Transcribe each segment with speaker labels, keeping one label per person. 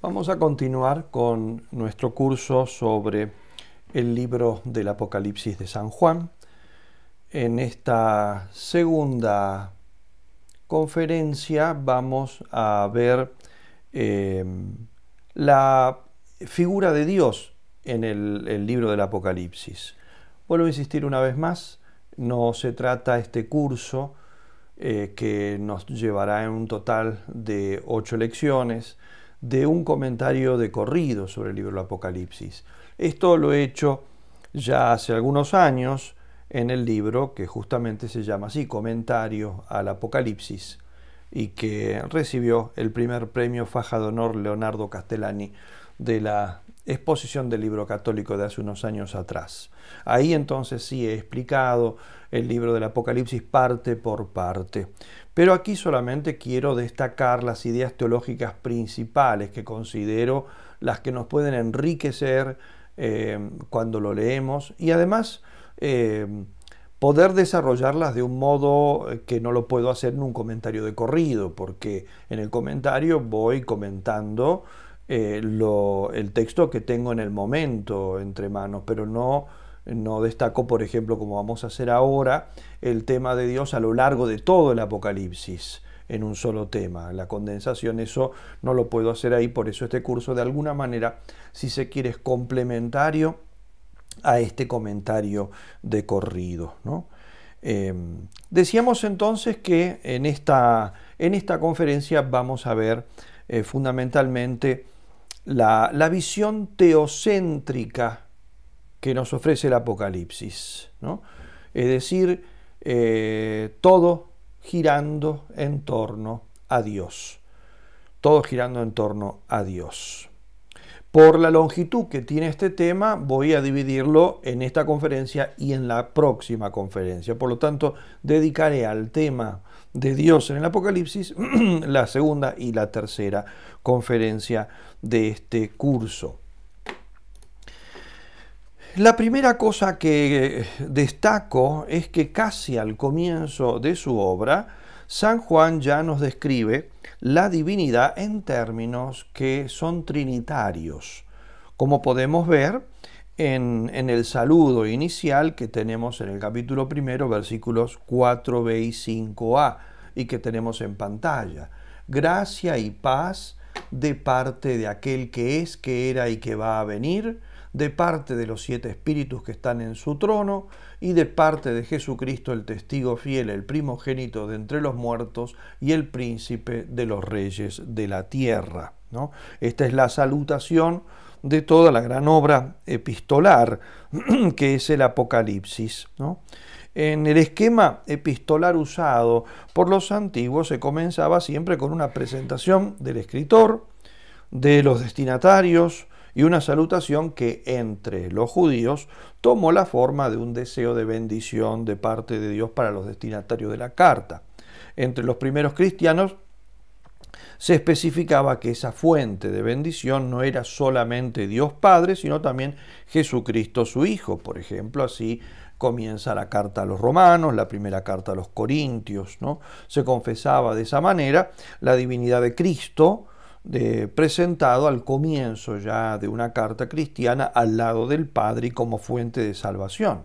Speaker 1: Vamos a continuar con nuestro curso sobre el libro del Apocalipsis de San Juan. En esta segunda conferencia vamos a ver la figura de Dios en el libro del Apocalipsis. Vuelvo a insistir una vez más, no se trata este curso que nos llevará en un total de 8 lecciones, de un comentario de corrido sobre el libro del Apocalipsis. Esto lo he hecho ya hace algunos años en el libro que justamente se llama así, Comentario al Apocalipsis, y que recibió el primer premio Faja de Honor Leonardo Castellani de la exposición del libro católico de hace unos años atrás. Ahí entonces sí he explicado el libro del Apocalipsis parte por parte. Pero aquí solamente quiero destacar las ideas teológicas principales que considero las que nos pueden enriquecer cuando lo leemos y además poder desarrollarlas de un modo que no lo puedo hacer en un comentario de corrido, porque en el comentario voy comentando el texto que tengo en el momento entre manos, pero no destaco, por ejemplo, como vamos a hacer ahora, el tema de Dios a lo largo de todo el Apocalipsis en un solo tema. La condensación, eso no lo puedo hacer ahí, por eso este curso de alguna manera, si se quiere, es complementario a este comentario de corrido, ¿no? Decíamos entonces que en esta conferencia vamos a ver fundamentalmente la visión teocéntrica que nos ofrece el Apocalipsis, ¿no? Es decir, todo girando en torno a Dios. Todo girando en torno a Dios. Por la longitud que tiene este tema, voy a dividirlo en esta conferencia y en la próxima conferencia. Por lo tanto, dedicaré al tema de Dios en el Apocalipsis la segunda y la tercera conferencia de este curso. La primera cosa que destaco es que casi al comienzo de su obra, San Juan ya nos describe la divinidad en términos que son trinitarios, como podemos ver en el saludo inicial que tenemos en el capítulo primero, versículos 4b y 5a, y que tenemos en pantalla. Gracia y paz de parte de aquel que es, que era y que va a venir, de parte de los 7 espíritus que están en su trono y de parte de Jesucristo, el testigo fiel, el primogénito de entre los muertos y el príncipe de los reyes de la tierra, ¿no? Esta es la salutación de toda la gran obra epistolar que es el Apocalipsis, ¿no? En el esquema epistolar usado por los antiguos se comenzaba siempre con una presentación del escritor, de los destinatarios, y una salutación que entre los judíos tomó la forma de un deseo de bendición de parte de Dios para los destinatarios de la carta. Entre los primeros cristianos se especificaba que esa fuente de bendición no era solamente Dios Padre, sino también Jesucristo su Hijo. Por ejemplo, así comienza la carta a los romanos, la primera carta a los corintios, ¿no? Se confesaba de esa manera la divinidad de Cristo, presentado al comienzo ya de una carta cristiana al lado del Padre y como fuente de salvación.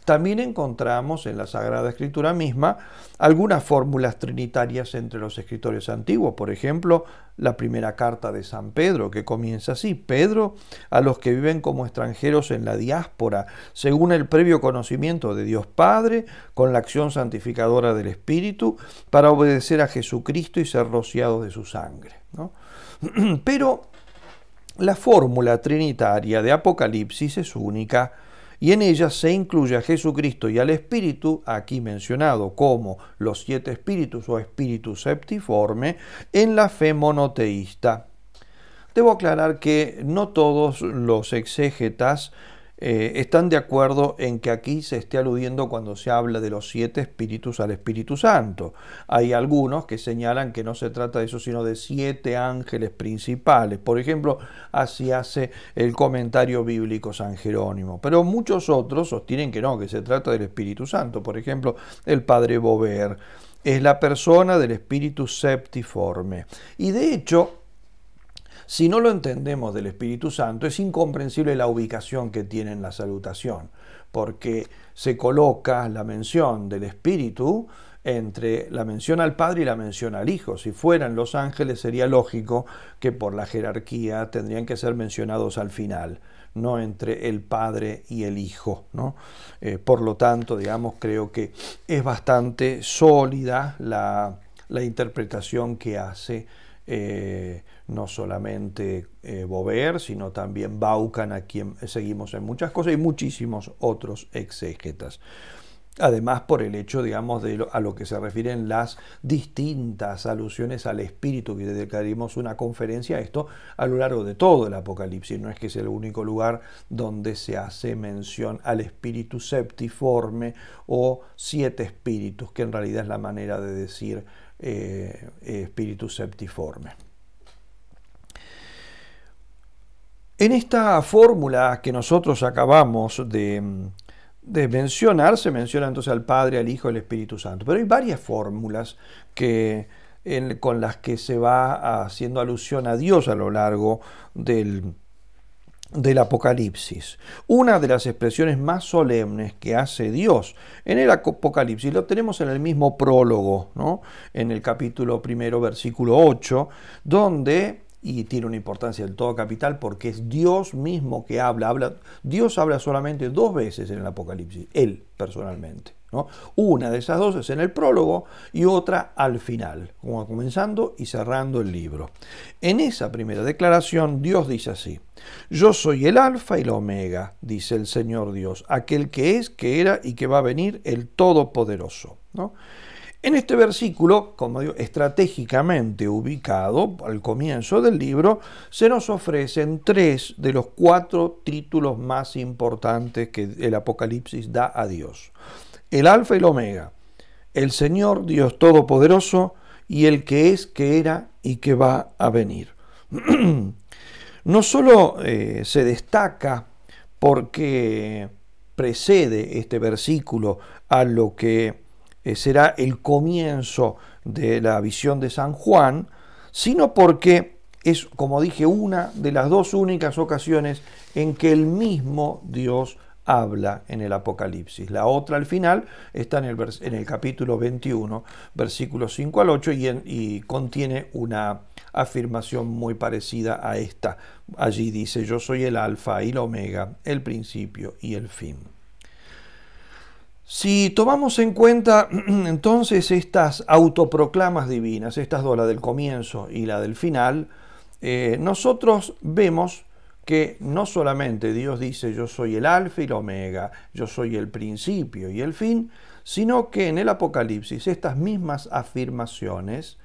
Speaker 1: También encontramos en la Sagrada Escritura misma algunas fórmulas trinitarias entre los escritores antiguos. Por ejemplo, la primera carta de San Pedro, que comienza así: Pedro, a los que viven como extranjeros en la diáspora, según el previo conocimiento de Dios Padre, con la acción santificadora del Espíritu, para obedecer a Jesucristo y ser rociados de su sangre, ¿no? Pero la fórmula trinitaria de Apocalipsis es única, y en ella se incluye a Jesucristo y al Espíritu, aquí mencionado como los 7 espíritus o espíritu septiforme, en la fe monoteísta. Debo aclarar que no todos los exégetas están de acuerdo en que aquí se esté aludiendo cuando se habla de los 7 espíritus al Espíritu Santo. Hay algunos que señalan que no se trata de eso, sino de 7 ángeles principales. Por ejemplo, así hace el comentario bíblico San Jerónimo. Pero muchos otros sostienen que no, que se trata del Espíritu Santo. Por ejemplo, el padre Bover es la persona del Espíritu septiforme. Y de hecho, Si no lo entendemos del Espíritu Santo, es incomprensible la ubicación que tiene en la salutación, porque se coloca la mención del Espíritu entre la mención al Padre y la mención al Hijo. Si fueran los ángeles, sería lógico que por la jerarquía tendrían que ser mencionados al final, no entre el Padre y el Hijo, ¿no? Por lo tanto, digamos, creo que es bastante sólida la interpretación que hace no solamente Beauvais, sino también Vaughan, a quien seguimos en muchas cosas, y muchísimos otros exégetas. Además, por el hecho, digamos, a lo que se refieren las distintas alusiones al Espíritu, que dedicaremos una conferencia a esto a lo largo de todo el Apocalipsis. No es que sea el único lugar donde se hace mención al Espíritu septiforme o 7 espíritus, que en realidad es la manera de decir Espíritu septiforme. En esta fórmula que nosotros acabamos de mencionar, se menciona entonces al Padre, al Hijo y al Espíritu Santo. Pero hay varias fórmulas con las que se va haciendo alusión a Dios a lo largo del Apocalipsis. Una de las expresiones más solemnes que hace Dios en el Apocalipsis lo tenemos en el mismo prólogo, ¿no? En el capítulo 1, versículo 8, donde, y tiene una importancia del todo capital porque es Dios mismo que habla. Dios habla solamente 2 veces en el Apocalipsis, Él personalmente, ¿no? Una de esas 2 es en el prólogo y otra al final, como comenzando y cerrando el libro. En esa primera declaración Dios dice así: yo soy el alfa y la omega, dice el Señor Dios, aquel que es, que era y que va a venir, el Todopoderoso, ¿no? En este versículo, como digo, estratégicamente ubicado al comienzo del libro, se nos ofrecen 3 de los 4 títulos más importantes que el Apocalipsis da a Dios. El Alfa y el Omega, el Señor Dios Todopoderoso y el que es, que era y que va a venir. No solo se destaca porque precede este versículo a lo que será el comienzo de la visión de San Juan, sino porque es, como dije, una de las 2 únicas ocasiones en que el mismo Dios habla en el Apocalipsis. La otra al final está en el capítulo 21, versículos 5 al 8, y contiene una afirmación muy parecida a esta. Allí dice: yo soy el alfa y la omega, el principio y el fin. Si tomamos en cuenta entonces estas autoproclamas divinas, estas 2, la del comienzo y la del final, nosotros vemos que no solamente Dios dice yo soy el alfa y la omega, yo soy el principio y el fin, sino que en el Apocalipsis estas mismas afirmaciones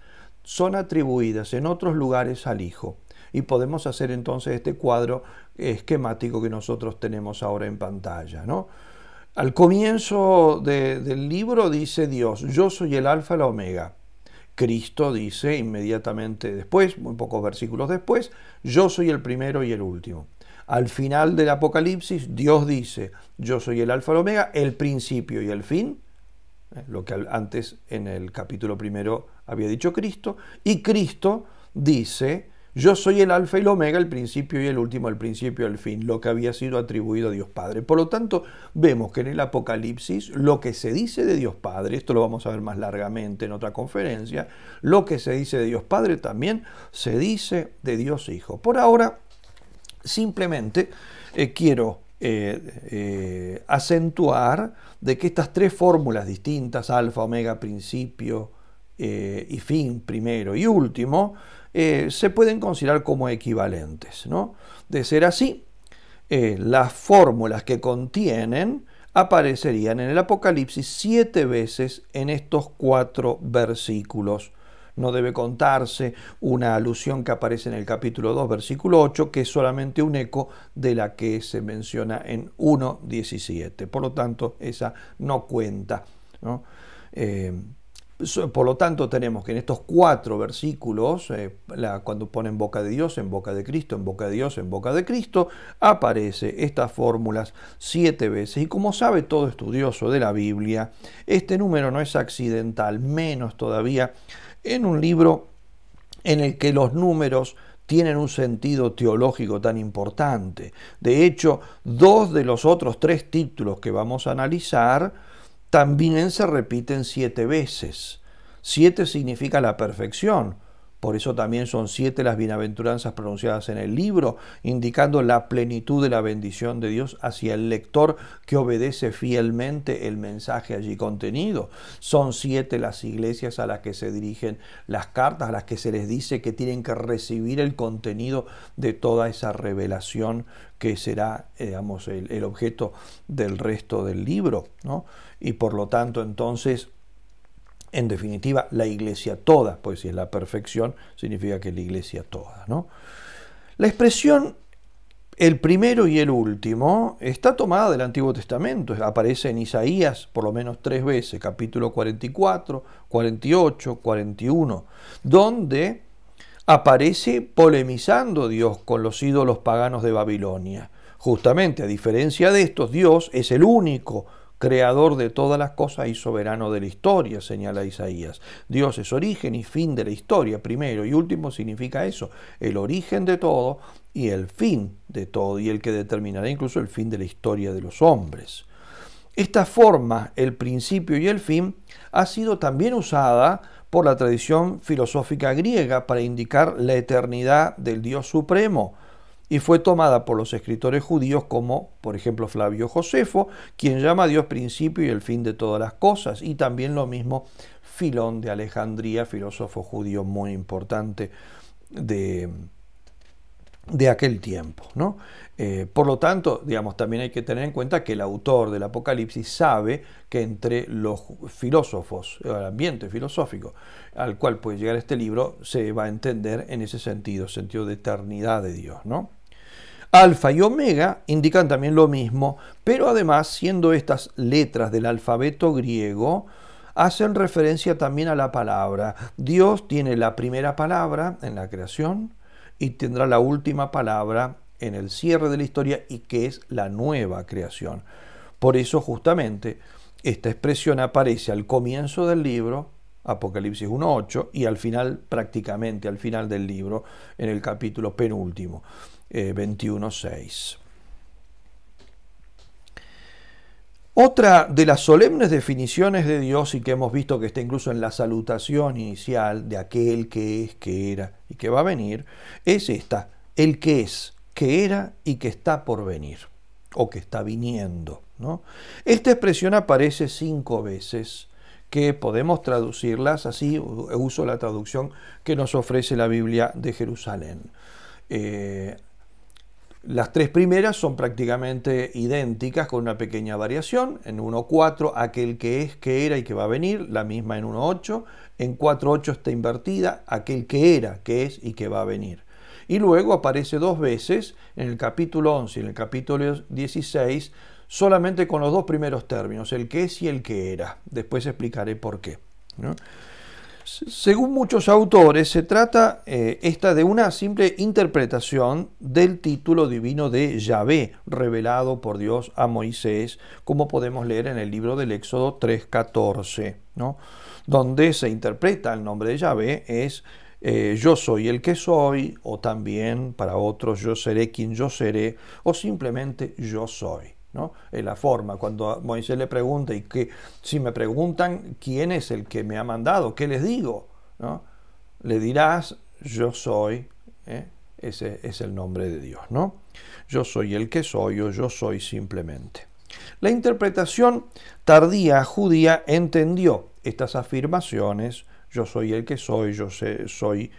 Speaker 1: son atribuidas en otros lugares al Hijo. Y podemos hacer entonces este cuadro esquemático que nosotros tenemos ahora en pantalla, ¿no? Al comienzo del libro dice Dios: yo soy el alfa y la omega. Cristo dice inmediatamente después, muy pocos versículos después: yo soy el primero y el último. Al final del Apocalipsis, Dios dice: yo soy el alfa y la omega, el principio y el fin, lo que antes en el capítulo 1 había dicho Cristo, y Cristo dice: yo soy el alfa y el omega, el principio y el último, el principio y el fin, lo que había sido atribuido a Dios Padre. Por lo tanto, vemos que en el Apocalipsis lo que se dice de Dios Padre, esto lo vamos a ver más largamente en otra conferencia, lo que se dice de Dios Padre también se dice de Dios Hijo. Por ahora, simplemente quiero acentuar de que estas 3 fórmulas distintas, alfa, omega, principio y fin, primero y último, se pueden considerar como equivalentes, ¿no? De ser así, las fórmulas que contienen aparecerían en el Apocalipsis 7 veces en estos 4 versículos. No debe contarse una alusión que aparece en el capítulo 2, versículo 8, que es solamente un eco de la que se menciona en 1:17. Por lo tanto, esa no cuenta, ¿no? Por lo tanto, tenemos que en estos 4 versículos, cuando pone en boca de Dios, en boca de Cristo, en boca de Dios, en boca de Cristo, aparece estas fórmulas 7 veces. Y como sabe todo estudioso de la Biblia, este número no es accidental, menos todavía en un libro en el que los números tienen un sentido teológico tan importante. De hecho, dos de los otros tres títulos que vamos a analizar también se repiten 7 veces. 7 significa la perfección. Por eso también son 7 las bienaventuranzas pronunciadas en el libro, indicando la plenitud de la bendición de Dios hacia el lector que obedece fielmente el mensaje allí contenido. Son 7 las iglesias a las que se dirigen las cartas, a las que se les dice que tienen que recibir el contenido de toda esa revelación que será, digamos, el objeto del resto del libro, ¿no? Y por lo tanto, entonces, en definitiva, la iglesia toda, pues si es la perfección, significa que es la iglesia toda, ¿no? La expresión el primero y el último está tomada del Antiguo Testamento, aparece en Isaías por lo menos 3 veces, capítulo 44, 48, 41, donde aparece polemizando Dios con los ídolos paganos de Babilonia. Justamente, a diferencia de estos, Dios es el único creador de todas las cosas y soberano de la historia, señala Isaías. Dios es origen y fin de la historia, primero y último significa eso, el origen de todo y el fin de todo, y el que determinará incluso el fin de la historia de los hombres. Esta forma, el principio y el fin, ha sido también usada por la tradición filosófica griega para indicar la eternidad del Dios supremo, y fue tomada por los escritores judíos como, por ejemplo, Flavio Josefo, quien llama a Dios principio y el fin de todas las cosas, y también lo mismo Filón de Alejandría, filósofo judío muy importante de aquel tiempo, ¿no? Por lo tanto, digamos, también hay que tener en cuenta que el autor del Apocalipsis sabe que entre los filósofos, el ambiente filosófico al cual puede llegar este libro, se va a entender en ese sentido de eternidad de Dios, ¿no? Alfa y Omega indican también lo mismo, pero además, siendo estas letras del alfabeto griego, hacen referencia también a la palabra. Dios tiene la primera palabra en la creación y tendrá la última palabra en el cierre de la historia, y que es la nueva creación. Por eso justamente esta expresión aparece al comienzo del libro, Apocalipsis 1.8, y al final, prácticamente al final del libro, en el capítulo penúltimo, 21.6. Otra de las solemnes definiciones de Dios, y que hemos visto que está incluso en la salutación inicial de aquel que es, que era y que va a venir, es esta: el que es, que era y que está por venir, o que está viniendo, ¿no? Esta expresión aparece 5 veces, que podemos traducirlas así. Uso la traducción que nos ofrece la Biblia de Jerusalén. Las 3 primeras son prácticamente idénticas, con una pequeña variación. En 1.4, aquel que es, que era y que va a venir, la misma en 1.8. En 4.8 está invertida, aquel que era, que es y que va a venir. Y luego aparece 2 veces, en el capítulo 11 y en el capítulo 16, solamente con los 2 primeros términos, el que es y el que era. Después explicaré por qué, ¿no? Según muchos autores, se trata esta de una simple interpretación del título divino de Yahvé, revelado por Dios a Moisés, como podemos leer en el libro del Éxodo 3.14, ¿no? Donde se interpreta el nombre de Yahvé es yo soy el que soy, o también para otros yo seré quien yo seré, o simplemente yo soy, ¿no? Es la forma. Cuando Moisés le pregunta, y que si me preguntan quién es el que me ha mandado, ¿qué les digo? ¿No? Le dirás yo soy, ese es el nombre de Dios, ¿no? Yo soy el que soy, o yo soy simplemente. La interpretación tardía judía entendió estas afirmaciones, yo soy el que soy,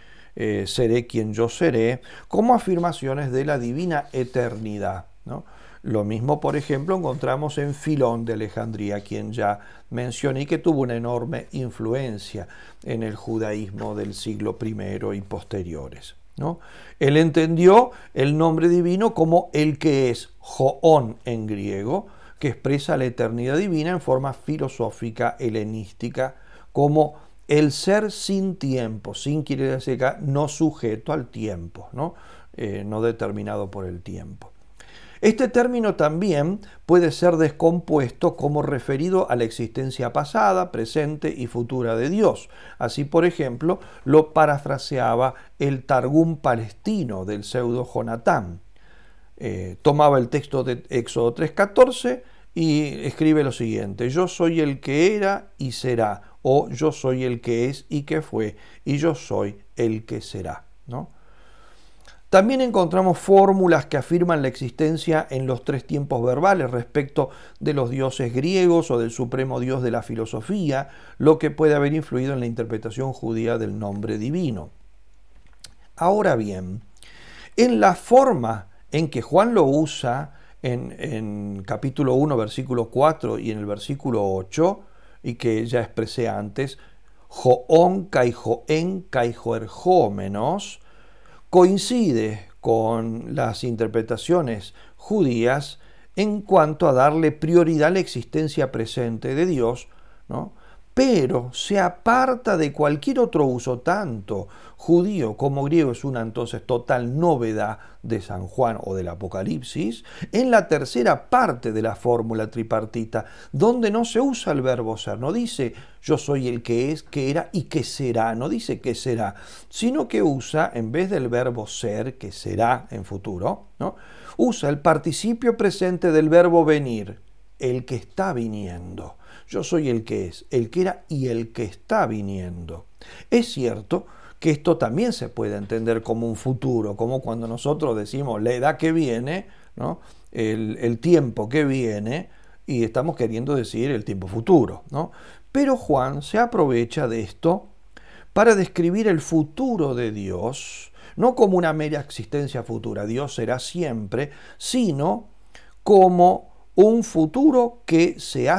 Speaker 1: seré quien yo seré, como afirmaciones de la divina eternidad, ¿no? Lo mismo, por ejemplo, encontramos en Filón de Alejandría, quien ya mencioné, y que tuvo una enorme influencia en el judaísmo del siglo I y posteriores, ¿no? Él entendió el nombre divino como el que es, Joón en griego, que expresa la eternidad divina en forma filosófica helenística, como el ser sin tiempo, sin quiere decir acá, no sujeto al tiempo, ¿no? No determinado por el tiempo. Este término también puede ser descompuesto como referido a la existencia pasada, presente y futura de Dios. Así, por ejemplo, lo parafraseaba el Targum palestino del pseudo Jonatán. Tomaba el texto de Éxodo 3:14 y escribe lo siguiente: yo soy el que era y será, o yo soy el que es y que fue, y yo soy el que será, ¿no? También encontramos fórmulas que afirman la existencia en los tres tiempos verbales respecto de los dioses griegos o del supremo dios de la filosofía, lo que puede haber influido en la interpretación judía del nombre divino. Ahora bien, en la forma en que Juan lo usa en capítulo 1, versículo 4 y en el versículo 8, y que ya expresé antes, joón, caijoen, caijoerjómenos, coincide con las interpretaciones judías en cuanto a darle prioridad a la existencia presente de Dios, ¿no? Pero se aparta de cualquier otro uso, tanto judío como griego. Es una entonces total novedad de San Juan o del Apocalipsis, en la tercera parte de la fórmula tripartita, donde no se usa el verbo ser, no dice yo soy el que es, que era y que será, no dice que será, sino que usa, en vez del verbo ser, que será en futuro, ¿no?, usa el participio presente del verbo venir, el que está viniendo. Yo soy el que es, el que era y el que está viniendo. Es cierto que esto también se puede entender como un futuro, como cuando nosotros decimos la edad que viene, ¿no?, el tiempo que viene, y estamos queriendo decir el tiempo futuro, ¿no? Pero Juan se aprovecha de esto para describir el futuro de Dios, no como una mera existencia futura, Dios será siempre, sino como un futuro que se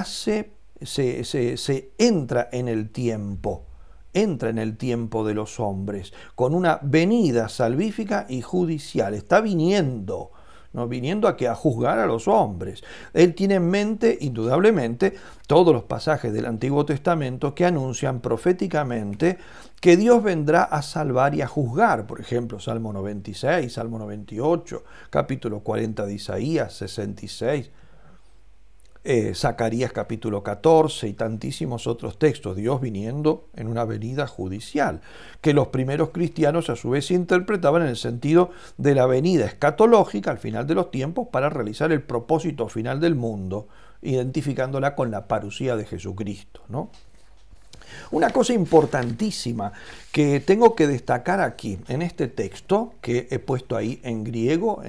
Speaker 1: entra en el tiempo de los hombres, con una venida salvífica y judicial. Está viniendo, ¿no?, viniendo a juzgar a los hombres. Él tiene en mente, indudablemente, todos los pasajes del Antiguo Testamento que anuncian proféticamente que Dios vendrá a salvar y a juzgar. Por ejemplo, Salmo 96, Salmo 98, capítulo 40 de Isaías, 66, Zacarías capítulo 14 y tantísimos otros textos, Dios viniendo en una venida judicial, que los primeros cristianos a su vez interpretaban en el sentido de la venida escatológica al final de los tiempos para realizar el propósito final del mundo, identificándola con la parusía de Jesucristo, ¿no? Una cosa importantísima que tengo que destacar aquí en este texto, que he puesto ahí en griego,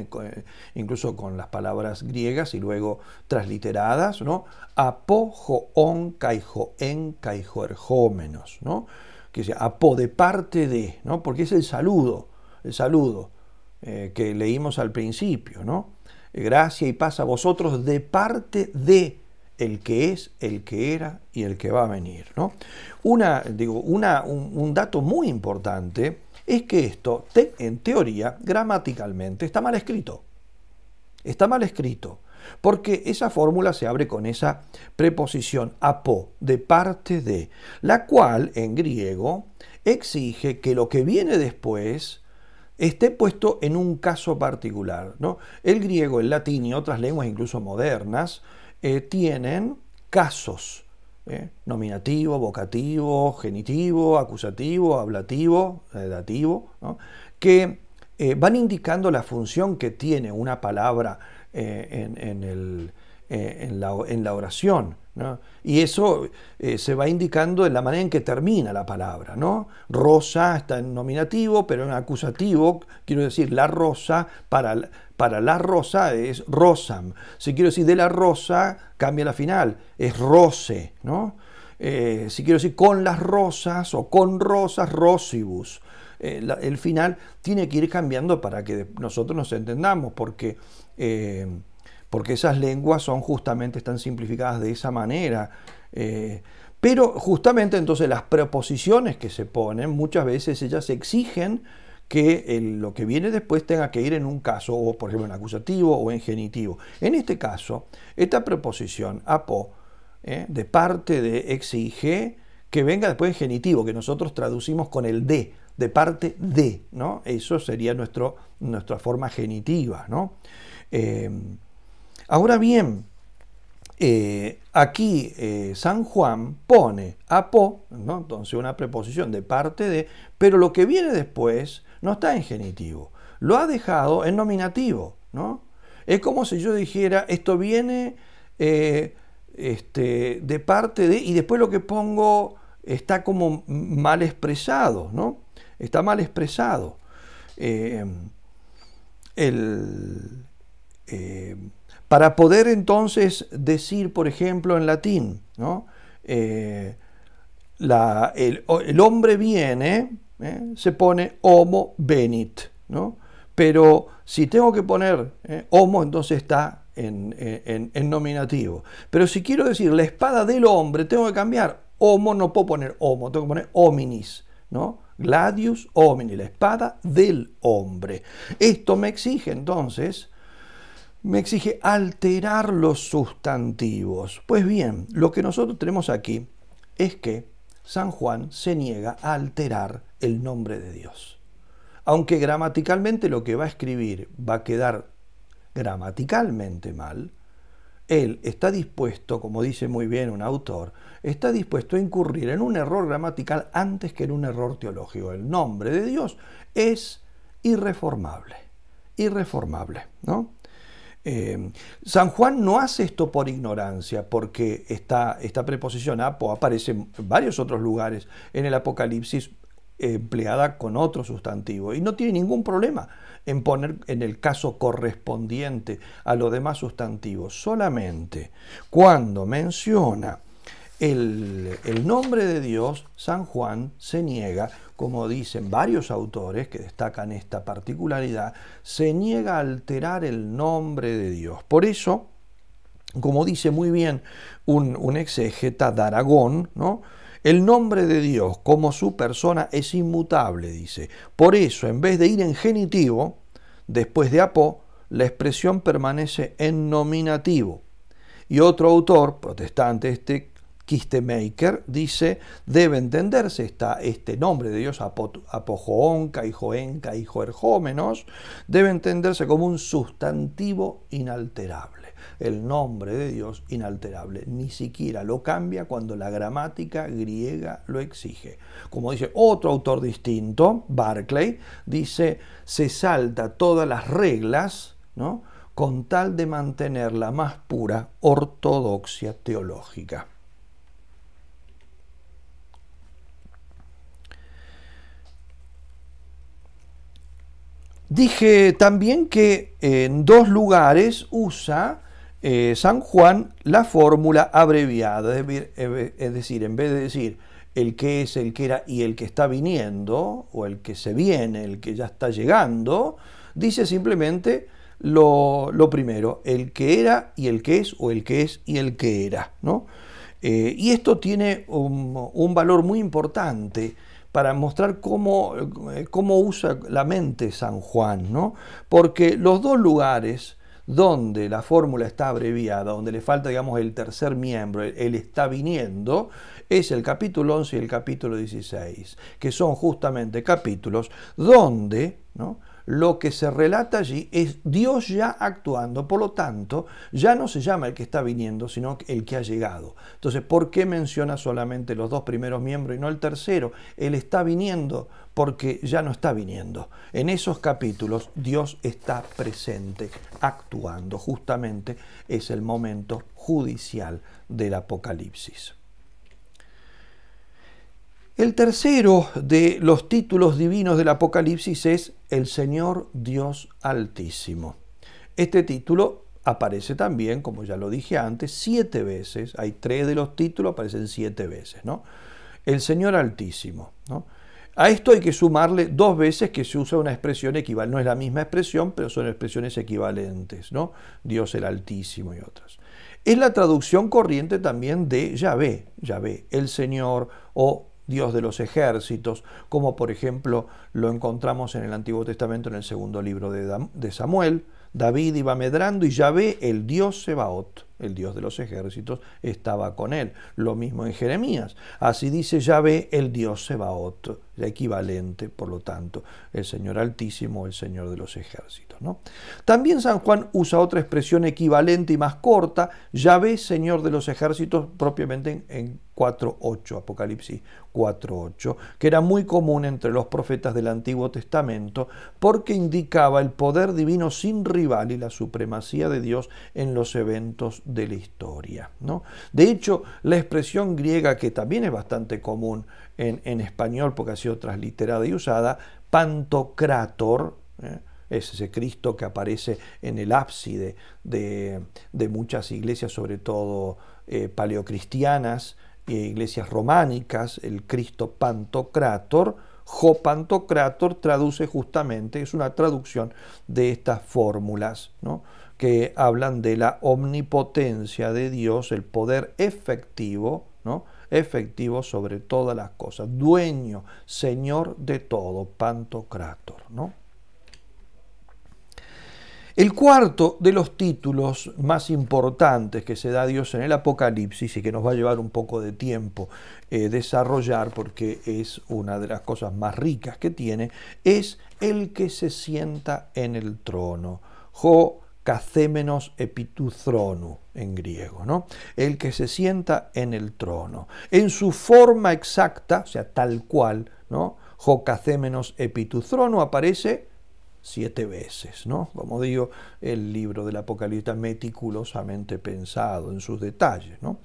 Speaker 1: incluso con las palabras griegas y luego transliteradas, ¿no? Apo, joón, caijoen, caijoerjómenos, ¿no? Que sea apo, de parte de, ¿no? Porque es el saludo que leímos al principio, ¿no? Gracia y paz a vosotros de parte de el que es, el que era y el que va a venir, ¿no? Un dato muy importante es que esto, en teoría, gramaticalmente, está mal escrito. Está mal escrito, porque esa fórmula se abre con esa preposición apo, de parte de, la cual en griego exige que lo que viene después esté puesto en un caso particular, ¿no? El griego, el latín y otras lenguas incluso modernas tienen casos, nominativo, vocativo, genitivo, acusativo, ablativo, dativo, ¿no?, que van indicando la función que tiene una palabra en la oración, ¿no? Y eso se va indicando en la manera en que termina la palabra, ¿no? Rosa está en nominativo, pero en acusativo quiero decir la rosa, para la rosa es rosam. Si quiero decir de la rosa, cambia la final, es roce, ¿no? Si quiero decir con las rosas o con rosas, rosibus. El final tiene que ir cambiando para que nosotros nos entendamos, porque esas lenguas están simplificadas de esa manera. Pero justamente entonces las preposiciones que se ponen, muchas veces ellas exigen que lo que viene después tenga que ir en un caso, o por ejemplo en acusativo o en genitivo. En este caso, esta preposición apo, de parte de, exige que venga después en genitivo, que nosotros traducimos con el de parte de, ¿no? Eso sería nuestra forma genitiva, ¿no? Ahora bien, aquí San Juan pone apo, ¿no? Entonces una preposición de parte de, pero lo que viene después no está en genitivo, lo ha dejado en nominativo, ¿no? Es como si yo dijera, esto viene de parte de, y después lo que pongo está como mal expresado, ¿no? Está mal expresado. Para poder entonces decir, por ejemplo, en latín, ¿no? El hombre viene, se pone homo venit, ¿no? Pero si tengo que poner homo, entonces está en nominativo. Pero si quiero decir la espada del hombre, tengo que cambiar. Homo no puedo poner homo, tengo que poner hominis, ¿no? Gladius homini, la espada del hombre. Esto me exige entonces, me exige alterar los sustantivos. Pues bien, lo que nosotros tenemos aquí es que San Juan se niega a alterar el nombre de Dios. Aunque gramaticalmente lo que va a escribir va a quedar gramaticalmente mal, él está dispuesto, como dice muy bien un autor, está dispuesto a incurrir en un error gramatical antes que en un error teológico. El nombre de Dios es irreformable, ¿no? San Juan no hace esto por ignorancia, porque esta preposición apo aparece en varios otros lugares en el Apocalipsis empleada con otro sustantivo y no tiene ningún problema en poner en el caso correspondiente a los demás sustantivos. Solamente cuando menciona el nombre de Dios, San Juan se niega, como dicen varios autores que destacan esta particularidad, se niega a alterar el nombre de Dios. Por eso, como dice muy bien un exégeta de Aragón, ¿no? El nombre de Dios como su persona es inmutable, dice. Por eso, en vez de ir en genitivo, después de apo, la expresión permanece en nominativo. Y otro autor, protestante, Kistemaker, dice, debe entenderse este nombre de Dios, apojoonca, hijoenca, hijoerjómenos, debe entenderse como un sustantivo inalterable. El nombre de Dios inalterable, ni siquiera lo cambia cuando la gramática griega lo exige. Como dice otro autor distinto, Barclay, dice, se salta todas las reglas, ¿no?, con tal de mantener la más pura ortodoxia teológica. Dije también que en dos lugares usa San Juan la fórmula abreviada, es decir, en vez de decir el que es, el que era y el que está viniendo, o el que se viene, el que ya está llegando, dice simplemente lo primero, el que era y el que es, o el que es y el que era, ¿no? Y esto tiene un valor muy importante para mostrar cómo usa la mente San Juan, ¿no? Porque los dos lugares donde la fórmula está abreviada, donde le falta, digamos, el tercer miembro, él está viniendo, es el capítulo 11 y el capítulo 16, que son justamente capítulos donde, ¿no?, lo que se relata allí es Dios ya actuando, por lo tanto, ya no se llama el que está viniendo, sino el que ha llegado. Entonces, ¿por qué menciona solamente los dos primeros miembros y no el tercero? Él está viniendo porque ya no está viniendo. En esos capítulos Dios está presente, actuando. Justamente es el momento judicial del Apocalipsis. El tercero de los títulos divinos del Apocalipsis es el Señor Dios Altísimo. Este título aparece también, como ya lo dije antes, 7 veces. Hay 3 de los títulos, aparecen 7 veces, ¿no? El Señor Altísimo, ¿no? A esto hay que sumarle 2 veces que se usa una expresión equivalente. No es la misma expresión, pero son expresiones equivalentes, ¿no? Dios el Altísimo y otras. Es la traducción corriente también de Yahvé, el Señor o Dios de los ejércitos, como por ejemplo lo encontramos en el Antiguo Testamento en el segundo libro de Samuel. David iba medrando y Yahvé, el Dios Sebaot, el Dios de los ejércitos, estaba con él. Lo mismo en Jeremías. Así dice Yahvé, el Dios Sebaot, equivalente, por lo tanto, el Señor Altísimo, el Señor de los ejércitos, ¿no? También San Juan usa otra expresión equivalente y más corta, Yahvé, Señor de los ejércitos, propiamente en 4.8, Apocalipsis 4.8, que era muy común entre los profetas del Antiguo Testamento porque indicaba el poder divino sin rival y la supremacía de Dios en los eventos de la historia, ¿no? De hecho, la expresión griega, que también es bastante común en español porque ha sido transliterada y usada, Pantocrátor, es ese Cristo que aparece en el ábside de muchas iglesias, sobre todo paleocristianas, iglesias románicas, el Cristo Pantocrátor, Pantocrátor traduce justamente, es una traducción de estas fórmulas, ¿no?, que hablan de la omnipotencia de Dios, el poder efectivo, ¿no?, efectivo sobre todas las cosas, dueño, señor de todo, Pantocrátor, ¿no? El cuarto de los títulos más importantes que se da a Dios en el Apocalipsis y que nos va a llevar un poco de tiempo desarrollar porque es una de las cosas más ricas que tiene, es el que se sienta en el trono. Ho Kazémenos epituthronu en griego, ¿no? El que se sienta en el trono. En su forma exacta, o sea, tal cual, ¿no? Ho Kazémenos epituthronu aparece 7 veces, ¿no? Como digo, el libro del Apocalipsis meticulosamente pensado en sus detalles, ¿no?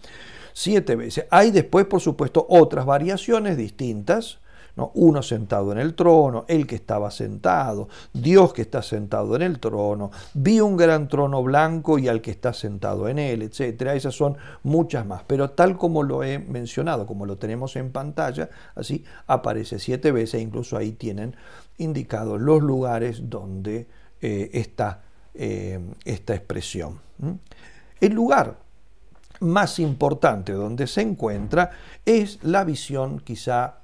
Speaker 1: 7 veces. Hay después, por supuesto, otras variaciones distintas, ¿no? Uno sentado en el trono, el que estaba sentado, Dios que está sentado en el trono, vi un gran trono blanco y al que está sentado en él, etc. Esas son muchas más, pero tal como lo he mencionado, como lo tenemos en pantalla, así aparece 7 veces, incluso ahí tienen indicados los lugares donde está esta expresión. El lugar más importante donde se encuentra es la visión quizá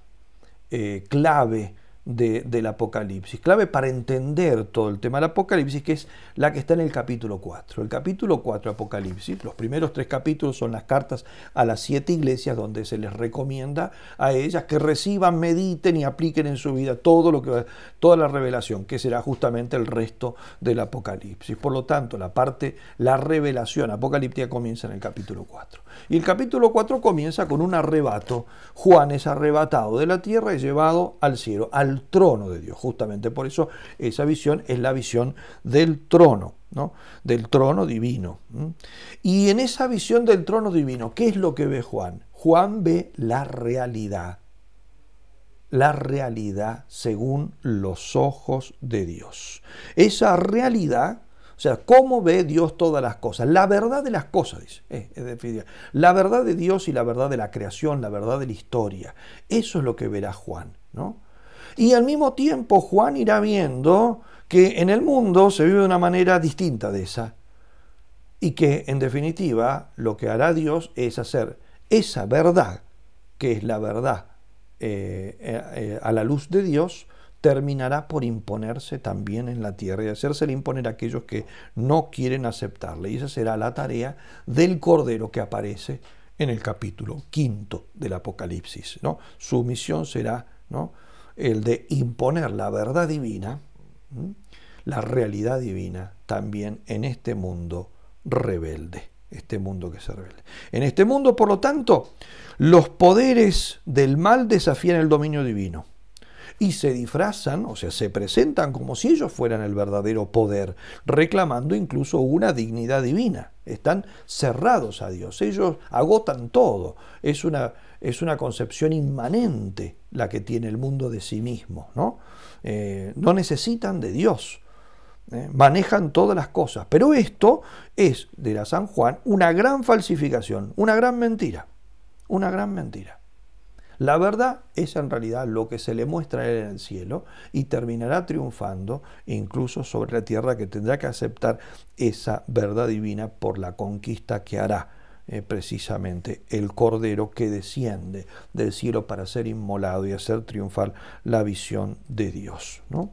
Speaker 1: clave del Apocalipsis, clave para entender todo el tema del Apocalipsis, que es la que está en el capítulo 4. El capítulo 4 de Apocalipsis, los primeros 3 capítulos son las cartas a las 7 iglesias donde se les recomienda a ellas que reciban, mediten y apliquen en su vida toda la revelación, que será justamente el resto del Apocalipsis. Por lo tanto, la revelación apocalíptica comienza en el capítulo 4. Y el capítulo 4 comienza con un arrebato. Juan es arrebatado de la tierra y llevado al cielo, al trono de Dios. Justamente por eso esa visión es la visión del trono, ¿no?, del trono divino. Y en esa visión del trono divino, ¿qué es lo que ve Juan? Juan ve la realidad según los ojos de Dios. Esa realidad, o sea, cómo ve Dios todas las cosas, la verdad de las cosas, dice, es decir, la verdad de Dios y la verdad de la creación, la verdad de la historia. Eso es lo que verá Juan, ¿no? Y al mismo tiempo Juan irá viendo que en el mundo se vive de una manera distinta de esa y que en definitiva lo que hará Dios es hacer esa verdad, que es la verdad a la luz de Dios, terminará por imponerse también en la tierra y hacérsela imponer a aquellos que no quieren aceptarle. Y esa será la tarea del Cordero que aparece en el capítulo 5 del Apocalipsis, ¿no? Su misión será, ¿no?, el de imponer la verdad divina, la realidad divina, también en este mundo rebelde, este mundo que se rebelde. En este mundo, por lo tanto, los poderes del mal desafían el dominio divino y se disfrazan, o sea, se presentan como si ellos fueran el verdadero poder, reclamando incluso una dignidad divina. Están cerrados a Dios, ellos agotan todo. Es una concepción inmanente la que tiene el mundo de sí mismo, ¿no? No necesitan de Dios, manejan todas las cosas. Pero esto es, dirá San Juan, una gran falsificación, una gran mentira, una gran mentira. La verdad es en realidad lo que se le muestra a él en el cielo y terminará triunfando incluso sobre la tierra, que tendrá que aceptar esa verdad divina por la conquista que hará precisamente el Cordero que desciende del cielo para ser inmolado y hacer triunfar la visión de Dios, ¿no?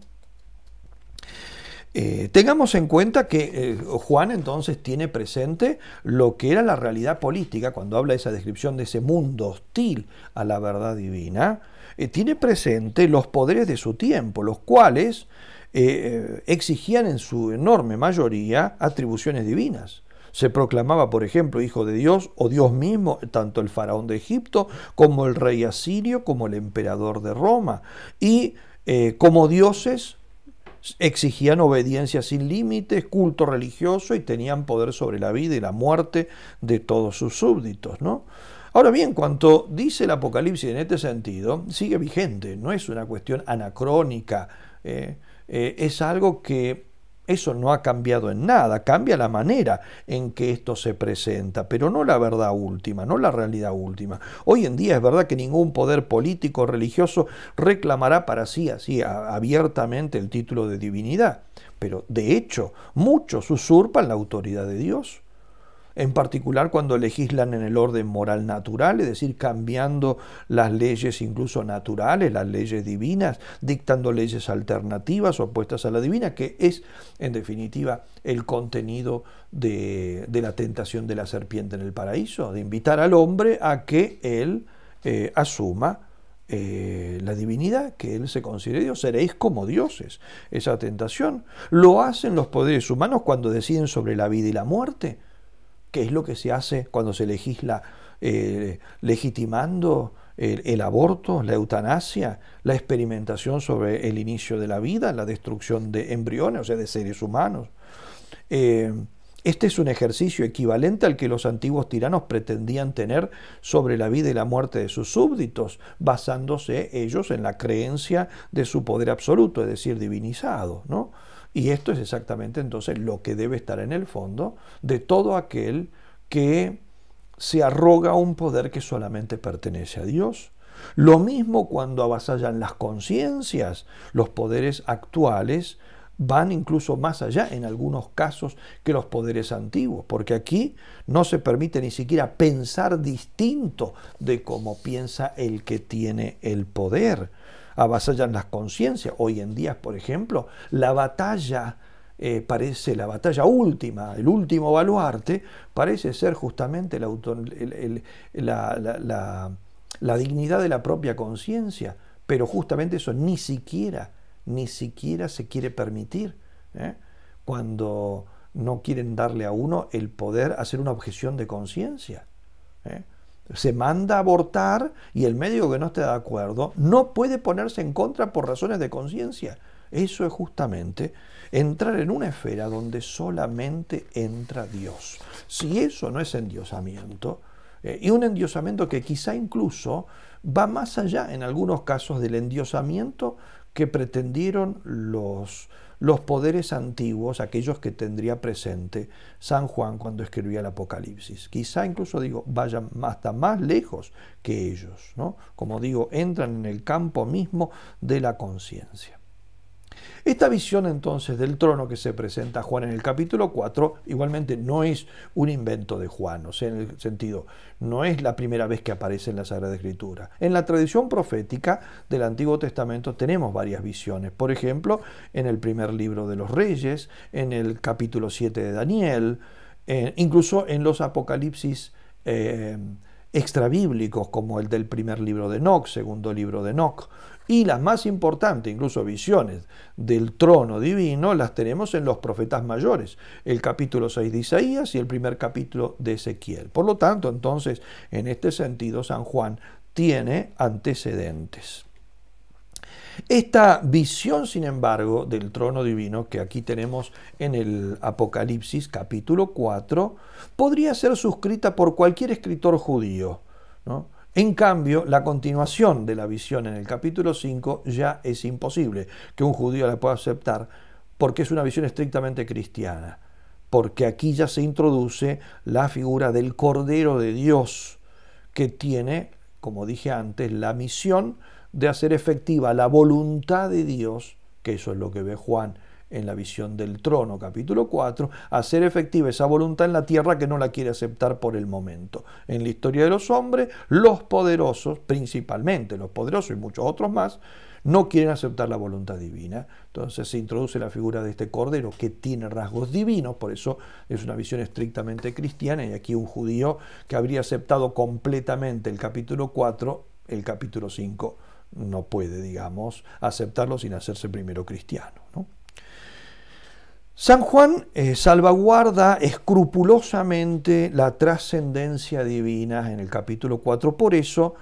Speaker 1: Tengamos en cuenta que Juan entonces tiene presente lo que era la realidad política cuando habla de esa descripción de ese mundo hostil a la verdad divina. Tiene presente los poderes de su tiempo, los cuales exigían en su enorme mayoría atribuciones divinas. Se proclamaba, por ejemplo, hijo de Dios o Dios mismo, tanto el faraón de Egipto como el rey asirio, como el emperador de Roma. Y como dioses exigían obediencia sin límites, culto religioso y tenían poder sobre la vida y la muerte de todos sus súbditos, ¿no? Ahora bien, cuanto dice el Apocalipsis en este sentido, sigue vigente, no es una cuestión anacrónica, es algo que eso no ha cambiado en nada, cambia la manera en que esto se presenta, pero no la verdad última, no la realidad última. Hoy en día es verdad que ningún poder político o religioso reclamará para sí así abiertamente el título de divinidad, pero de hecho muchos usurpan la autoridad de Dios. En particular cuando legislan en el orden moral natural, es decir, cambiando las leyes incluso naturales, las leyes divinas, dictando leyes alternativas opuestas a la divina, que es, en definitiva, el contenido de la tentación de la serpiente en el paraíso, de invitar al hombre a que él asuma la divinidad, que él se considere Dios. Seréis como dioses. Esa tentación lo hacen los poderes humanos cuando deciden sobre la vida y la muerte, que es lo que se hace cuando se legisla legitimando el aborto, la eutanasia, la experimentación sobre el inicio de la vida, la destrucción de embriones, o sea, de seres humanos. Este es un ejercicio equivalente al que los antiguos tiranos pretendían tener sobre la vida y la muerte de sus súbditos, basándose ellos en la creencia de su poder absoluto, es decir, divinizado, ¿no? Y esto es exactamente entonces lo que debe estar en el fondo de todo aquel que se arroga un poder que solamente pertenece a Dios. Lo mismo cuando avasallan las conciencias, los poderes actuales van incluso más allá en algunos casos que los poderes antiguos, porque aquí no se permite ni siquiera pensar distinto de cómo piensa el que tiene el poder. Avasallan las conciencias. Hoy en día, por ejemplo, la batalla parece la batalla última, el último baluarte, parece ser justamente la dignidad de la propia conciencia, pero justamente eso ni siquiera se quiere permitir, cuando no quieren darle a uno el poder hacer una objeción de conciencia. Se manda a abortar y el médico que no esté de acuerdo no puede ponerse en contra por razones de conciencia. Eso es justamente entrar en una esfera donde solamente entra Dios. Si eso no es endiosamiento, y un endiosamiento que quizá incluso va más allá en algunos casos del endiosamiento que pretendieron los poderes antiguos, aquellos que tendría presente San Juan cuando escribía el Apocalipsis. Quizá incluso vayan hasta más lejos que ellos, ¿no? Como digo, entran en el campo mismo de la conciencia. Esta visión entonces del trono que se presenta a Juan en el capítulo 4 igualmente no es un invento de Juan, o sea, en el sentido, no es la primera vez que aparece en la Sagrada Escritura. En la tradición profética del Antiguo Testamento tenemos varias visiones, por ejemplo, en el primer libro de los Reyes, en el capítulo 7 de Daniel, incluso en los Apocalipsis extrabíblicos como el del primer libro de Enoc, segundo libro de Enoc. Y las más importantes, incluso visiones del trono divino, las tenemos en los profetas mayores, el capítulo 6 de Isaías y el primer capítulo de Ezequiel. Por lo tanto, entonces, en este sentido, San Juan tiene antecedentes. Esta visión, sin embargo, del trono divino que aquí tenemos en el Apocalipsis capítulo 4, podría ser suscrita por cualquier escritor judío, ¿no? En cambio, la continuación de la visión en el capítulo 5 ya es imposible que un judío la pueda aceptar porque es una visión estrictamente cristiana, porque aquí ya se introduce la figura del Cordero de Dios que tiene, como dije antes, la misión de hacer efectiva la voluntad de Dios, que eso es lo que ve Juan en la visión del trono, capítulo 4, hacer efectiva esa voluntad en la tierra que no la quiere aceptar por el momento. En la historia de los hombres, los poderosos, principalmente los poderosos y muchos otros más, no quieren aceptar la voluntad divina. Entonces se introduce la figura de este cordero que tiene rasgos divinos, por eso es una visión estrictamente cristiana, y aquí un judío que habría aceptado completamente el capítulo 4, el capítulo 5 no puede, digamos, aceptarlo sin hacerse primero cristiano, ¿no? San Juan salvaguarda escrupulosamente la trascendencia divina en el capítulo 4, por eso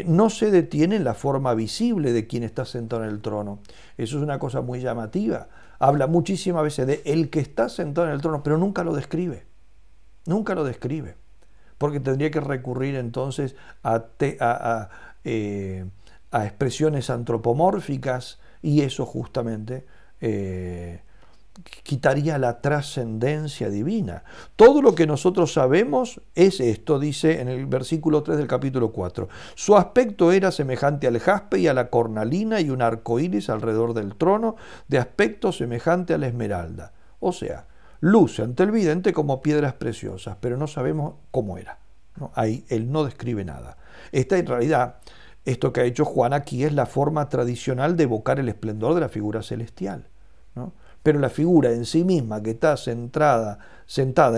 Speaker 1: no se detiene en la forma visible de quien está sentado en el trono. Eso es una cosa muy llamativa. Habla muchísimas veces de el que está sentado en el trono, pero nunca lo describe. Nunca lo describe. Porque tendría que recurrir entonces a expresiones antropomórficas, y eso justamente quitaría la trascendencia divina. Todo lo que nosotros sabemos es esto, dice en el versículo 3 del capítulo 4. Su aspecto era semejante al jaspe y a la cornalina, y un arco iris alrededor del trono, de aspecto semejante a la esmeralda. O sea, luce ante el vidente como piedras preciosas, pero no sabemos cómo era, ¿no? Ahí él no describe nada. Esta en realidad, esto que ha hecho Juan aquí es la forma tradicional de evocar el esplendor de la figura celestial, ¿no? Pero la figura en sí misma, que está sentada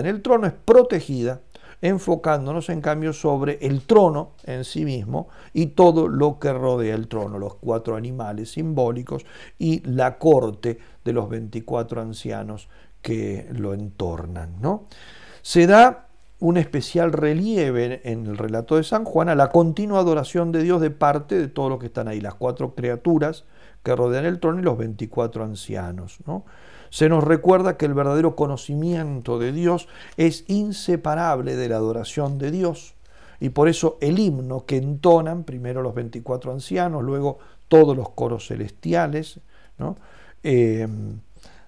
Speaker 1: en el trono, es protegida, enfocándonos en cambio sobre el trono en sí mismo y todo lo que rodea el trono, los 4 animales simbólicos y la corte de los 24 ancianos que lo entornan, ¿no? Se da un especial relieve en el relato de San Juan a la continua adoración de Dios de parte de todos los que están ahí, las 4 criaturas que rodean el trono y los 24 ancianos, ¿no? Se nos recuerda que el verdadero conocimiento de Dios es inseparable de la adoración de Dios, y por eso el himno que entonan primero los 24 ancianos, luego todos los coros celestiales, ¿no?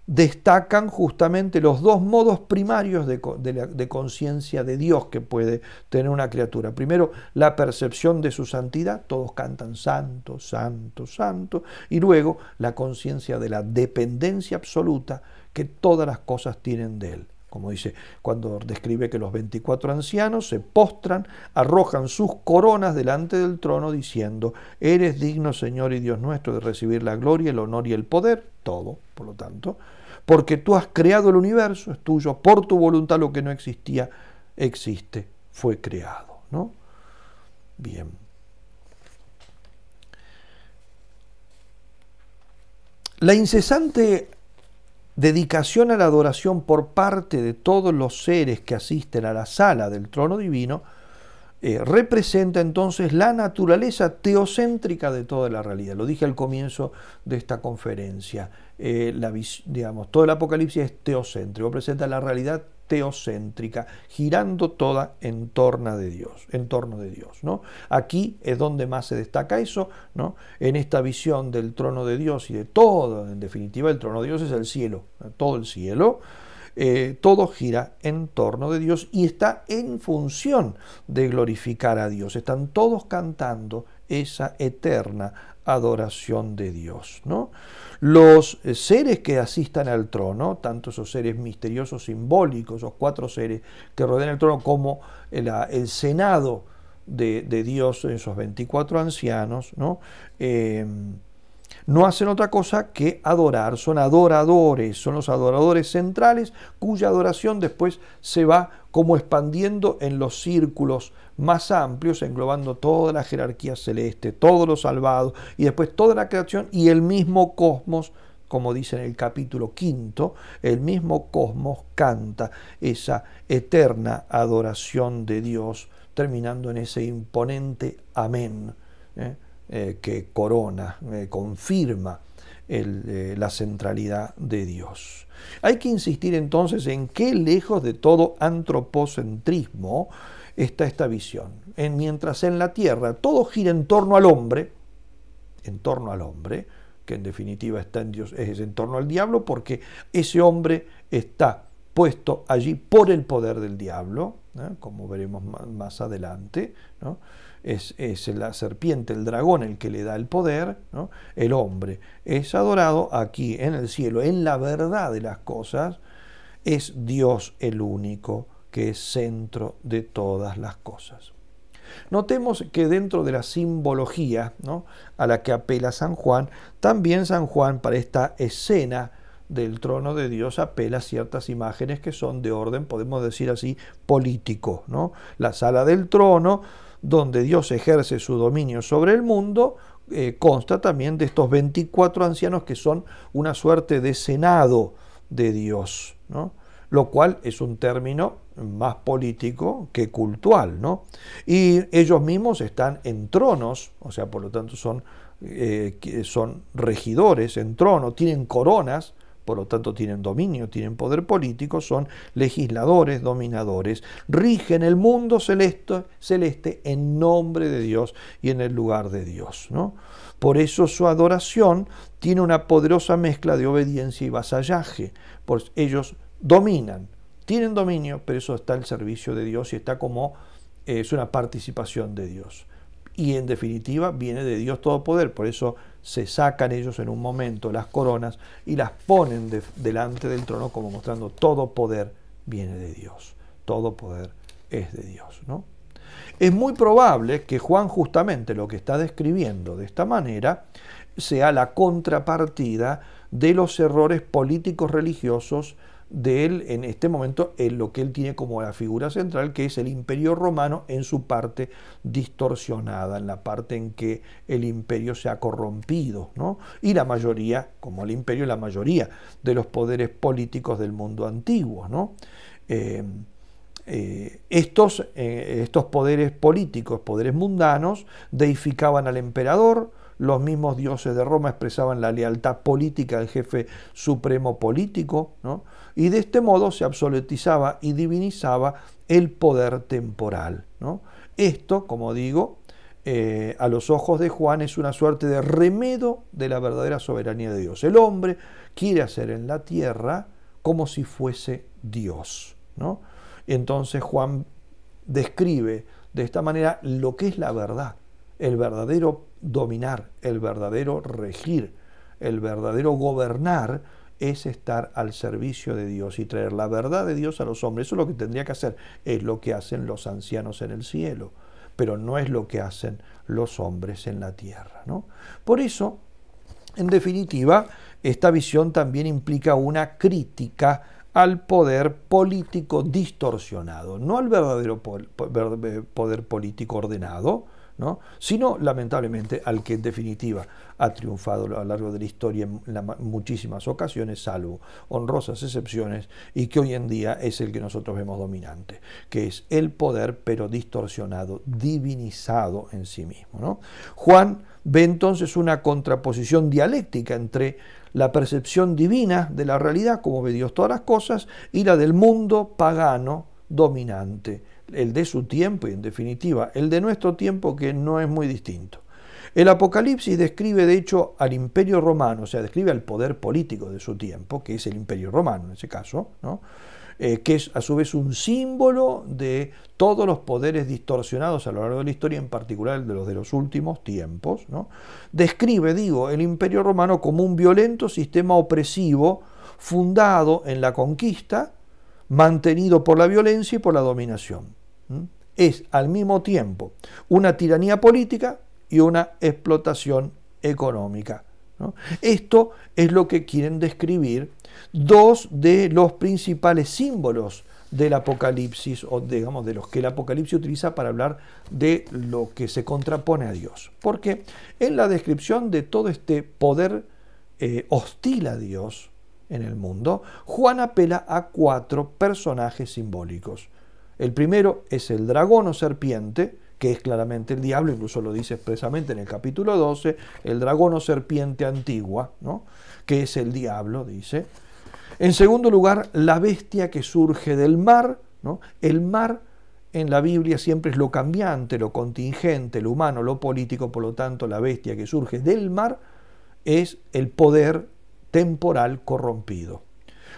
Speaker 1: Destacan justamente los 2 modos primarios de conciencia de Dios que puede tener una criatura. Primero, la percepción de su santidad, todos cantan santo, santo, santo, y luego la conciencia de la dependencia absoluta que todas las cosas tienen de Él. Como dice, cuando describe que los 24 ancianos se postran, arrojan sus coronas delante del trono diciendo: eres digno, Señor y Dios nuestro, de recibir la gloria, el honor y el poder, todo, por lo tanto, porque tú has creado el universo, es tuyo, por tu voluntad lo que no existía, existe, fue creado, ¿no? Bien. La incesante dedicación a la adoración por parte de todos los seres que asisten a la sala del trono divino representa entonces la naturaleza teocéntrica de toda la realidad. Lo dije al comienzo de esta conferencia. Digamos, todo el Apocalipsis es teocéntrico, presenta la realidad teocéntrica, girando toda en torno de Dios, ¿no? Aquí es donde más se destaca eso, ¿no? En esta visión del trono de Dios y de todo, en definitiva, el trono de Dios es el cielo, todo el cielo. Todo gira en torno de Dios y está en función de glorificar a Dios. Están todos cantando esa eterna adoración de Dios, ¿no? Los seres que asistan al trono, tanto esos seres misteriosos, simbólicos, esos 4 seres que rodean el trono, como el senado de Dios, esos 24 ancianos, ¿no? No hacen otra cosa que adorar, son adoradores, son los adoradores centrales cuya adoración después se va como expandiendo en los círculos más amplios, englobando toda la jerarquía celeste, todos los salvados y después toda la creación y el mismo cosmos, como dice en el capítulo 5, el mismo cosmos canta esa eterna adoración de Dios, terminando en ese imponente amén, que corona, confirma la centralidad de Dios. Hay que insistir entonces en que lejos de todo antropocentrismo está esta visión. Mientras en la tierra todo gira en torno al hombre, que en definitiva está en Dios, es en torno al diablo, porque ese hombre está puesto allí por el poder del diablo, ¿no? Como veremos más adelante, ¿no? es la serpiente, el dragón, el que le da el poder, ¿no? El hombre es adorado aquí en el cielo, en la verdad de las cosas, es Dios el único que es centro de todas las cosas. Notemos que dentro de la simbología, ¿no?, a la que apela San Juan, también San Juan para esta escena del trono de Dios apela a ciertas imágenes que son de orden, podemos decir así, político, ¿no? La sala del trono, donde Dios ejerce su dominio sobre el mundo, consta también de estos 24 ancianos que son una suerte de senado de Dios, ¿no? Lo cual es un término más político que cultural, ¿no? Y ellos mismos están en tronos, o sea, por lo tanto son regidores en trono, tienen coronas, por lo tanto tienen dominio, tienen poder político, son legisladores, dominadores, rigen el mundo celeste en nombre de Dios y en el lugar de Dios, ¿no? Por eso su adoración tiene una poderosa mezcla de obediencia y vasallaje, pues ellos dominan, tienen dominio, pero eso está al servicio de Dios y está como, es una participación de Dios. Y en definitiva viene de Dios todo poder, por eso se sacan ellos en un momento las coronas y las ponen delante del trono como mostrando todo poder viene de Dios, todo poder es de Dios, ¿no? Es muy probable que Juan justamente lo que está describiendo de esta manera sea la contrapartida de los errores políticos religiosos de él en este momento, en lo que él tiene como la figura central, que es el Imperio Romano en su parte distorsionada, en la parte en que el imperio se ha corrompido, ¿no? Y la mayoría, como el imperio, la mayoría de los poderes políticos del mundo antiguo, ¿no? Estos poderes políticos, poderes mundanos, deificaban al emperador. Los mismos dioses de Roma expresaban la lealtad política del jefe supremo político, ¿no? Y de este modo se absolutizaba y divinizaba el poder temporal, ¿no? Esto, como digo, a los ojos de Juan es una suerte de remedo de la verdadera soberanía de Dios. El hombre quiere hacer en la tierra como si fuese Dios, ¿no? Entonces Juan describe de esta manera lo que es la verdad, el verdadero dominar, el verdadero regir, el verdadero gobernar es estar al servicio de Dios y traer la verdad de Dios a los hombres. Eso es lo que tendría que hacer, es lo que hacen los ancianos en el cielo, pero no es lo que hacen los hombres en la tierra, ¿no? Por eso, en definitiva, esta visión también implica una crítica al poder político distorsionado, no al verdadero poder político ordenado, ¿no?, sino lamentablemente al que en definitiva ha triunfado a lo largo de la historia en muchísimas ocasiones, salvo honrosas excepciones, y que hoy en día es el que nosotros vemos dominante, que es el poder pero distorsionado, divinizado en sí mismo, ¿no? Juan ve entonces una contraposición dialéctica entre la percepción divina de la realidad, como ve Dios todas las cosas, y la del mundo pagano dominante, el de su tiempo y en definitiva el de nuestro tiempo, que no es muy distinto. El Apocalipsis describe de hecho al Imperio Romano, o sea, describe al poder político de su tiempo, que es el Imperio Romano en ese caso, ¿no?, que es a su vez un símbolo de todos los poderes distorsionados a lo largo de la historia, en particular de los últimos tiempos, ¿no? Describe, digo, el Imperio Romano como un violento sistema opresivo fundado en la conquista, mantenido por la violencia y por la dominación. Es al mismo tiempo una tiranía política y una explotación económica, ¿no? Esto es lo que quieren describir dos de los principales símbolos del Apocalipsis, o digamos de los que el Apocalipsis utiliza para hablar de lo que se contrapone a Dios. Porque en la descripción de todo este poder hostil a Dios en el mundo, Juan apela a cuatro personajes simbólicos. El primero es el dragón o serpiente, que es claramente el diablo, incluso lo dice expresamente en el capítulo 12, el dragón o serpiente antigua, ¿no?, que es el diablo, dice. En segundo lugar, la bestia que surge del mar, ¿no? El mar en la Biblia siempre es lo cambiante, lo contingente, lo humano, lo político, por lo tanto la bestia que surge del mar es el poder temporal corrompido.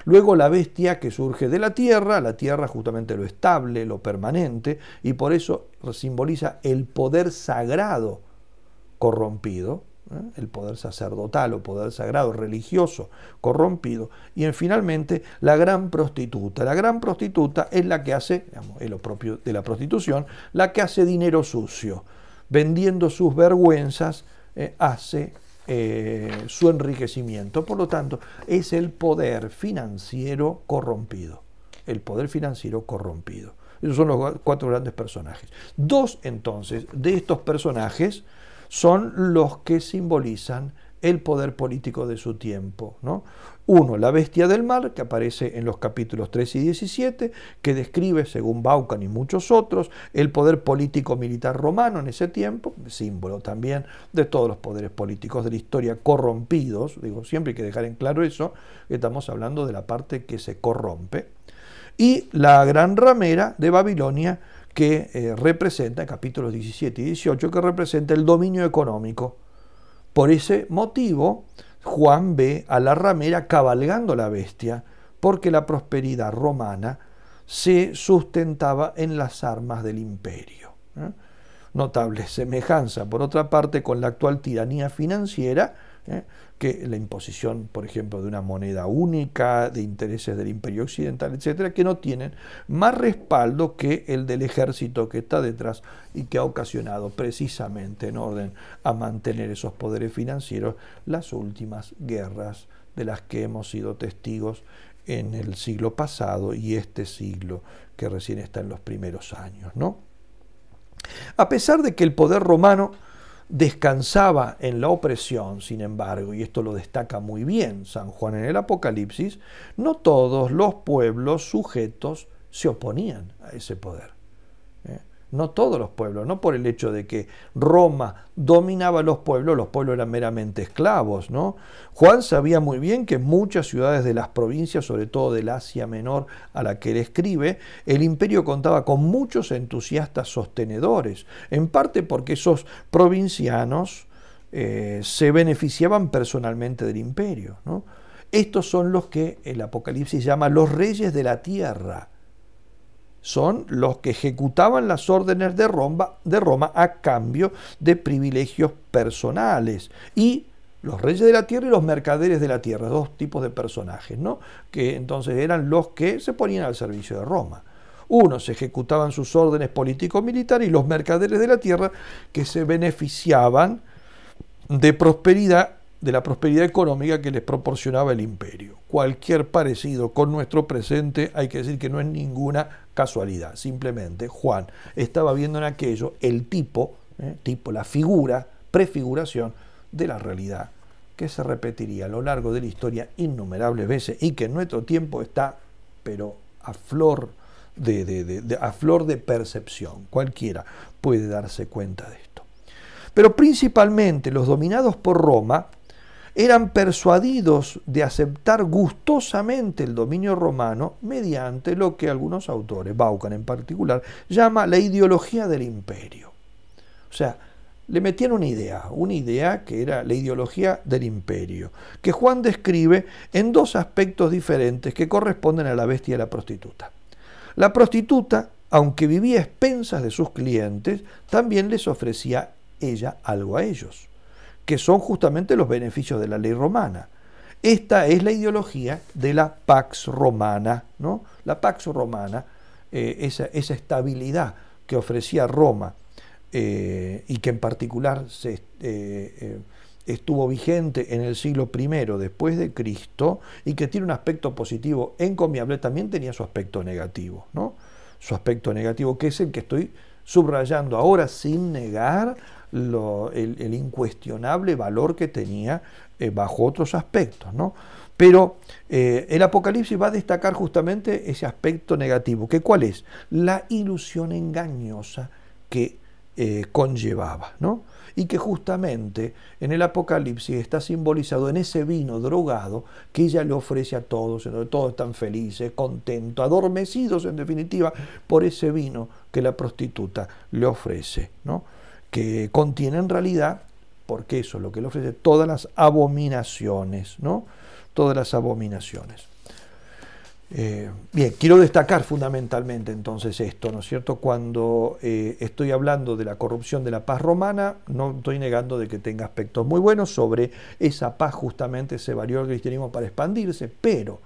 Speaker 1: Luego la bestia que surge de la tierra justamente lo estable, lo permanente, y por eso simboliza el poder sagrado corrompido, el poder sacerdotal o poder sagrado religioso corrompido, y finalmente la gran prostituta. La gran prostituta es la que hace, digamos, es lo propio de la prostitución, la que hace dinero sucio, vendiendo sus vergüenzas, hace su enriquecimiento. Por lo tanto, es el poder financiero corrompido. El poder financiero corrompido. Esos son los 4 grandes personajes. 2, entonces, de estos personajes son los que simbolizan el poder político de su tiempo, ¿no? Uno, la bestia del mar, que aparece en los capítulos 13 y 17, que describe, según Baucan y muchos otros, el poder político-militar romano en ese tiempo, símbolo también de todos los poderes políticos de la historia corrompidos. Digo, siempre hay que dejar en claro eso, que estamos hablando de la parte que se corrompe. Y la gran ramera de Babilonia, que representa, en capítulos 17 y 18, que representa el dominio económico. Por ese motivo, Juan ve a la ramera cabalgando la bestia, porque la prosperidad romana se sustentaba en las armas del imperio. Notable semejanza, por otra parte, con la actual tiranía financiera, que la imposición, por ejemplo, de una moneda única, de intereses del imperio occidental, etcétera, que no tienen más respaldo que el del ejército que está detrás y que ha ocasionado precisamente, en orden a mantener esos poderes financieros, las últimas guerras de las que hemos sido testigos en el siglo pasado y este siglo que recién está en los primeros años, ¿no? A pesar de que el poder romano descansaba en la opresión, sin embargo, y esto lo destaca muy bien San Juan en el Apocalipsis, no todos los pueblos sujetos se oponían a ese poder. No todos los pueblos, no por el hecho de que Roma dominaba los pueblos eran meramente esclavos, ¿no? Juan sabía muy bien que en muchas ciudades de las provincias, sobre todo del Asia Menor a la que él escribe, el imperio contaba con muchos entusiastas sostenedores, en parte porque esos provincianos se beneficiaban personalmente del imperio, ¿no? Estos son los que el Apocalipsis llama los reyes de la tierra. Son los que ejecutaban las órdenes de Roma a cambio de privilegios personales. Y los reyes de la tierra y los mercaderes de la tierra, 2 tipos de personajes, ¿no? Que entonces eran los que se ponían al servicio de Roma. Unos ejecutaban sus órdenes político-militares y los mercaderes de la tierra que se beneficiaban de la prosperidad económica que les proporcionaba el imperio. Cualquier parecido con nuestro presente hay que decir que no es ninguna casualidad. Simplemente Juan estaba viendo en aquello el tipo, la figura, prefiguración de la realidad que se repetiría a lo largo de la historia innumerables veces y que en nuestro tiempo está, pero a flor de percepción. Cualquiera puede darse cuenta de esto. Pero principalmente los dominados por Roma eran persuadidos de aceptar gustosamente el dominio romano mediante lo que algunos autores, Baucan en particular, llama la ideología del imperio. O sea, le metían una idea que era la ideología del imperio, que Juan describe en 2 aspectos diferentes que corresponden a la bestia y a la prostituta. La prostituta, aunque vivía a expensas de sus clientes, también les ofrecía ella algo a ellos, que son justamente los beneficios de la ley romana. Esta es la ideología de la Pax Romana, ¿no? La Pax Romana, esa estabilidad que ofrecía Roma y que en particular estuvo vigente en el siglo I después de Cristo y que tiene un aspecto positivo encomiable, también tenía su aspecto negativo, ¿no? Su aspecto negativo, que es el que estoy subrayando ahora sin negar el incuestionable valor que tenía bajo otros aspectos, ¿no? Pero el Apocalipsis va a destacar justamente ese aspecto negativo, que ¿cuál es? La ilusión engañosa que conllevaba, ¿no? Y que justamente en el Apocalipsis está simbolizado en ese vino drogado que ella le ofrece a todos, en donde todos están felices, contentos, adormecidos en definitiva por ese vino que la prostituta le ofrece, ¿no? Que contiene en realidad, porque eso es lo que le ofrece, todas las abominaciones, ¿no? Todas las abominaciones. Bien, quiero destacar fundamentalmente entonces esto, ¿no es cierto? Cuando estoy hablando de la corrupción de la paz romana, no estoy negando de que tenga aspectos muy buenos. Sobre esa paz justamente se valió el cristianismo para expandirse, pero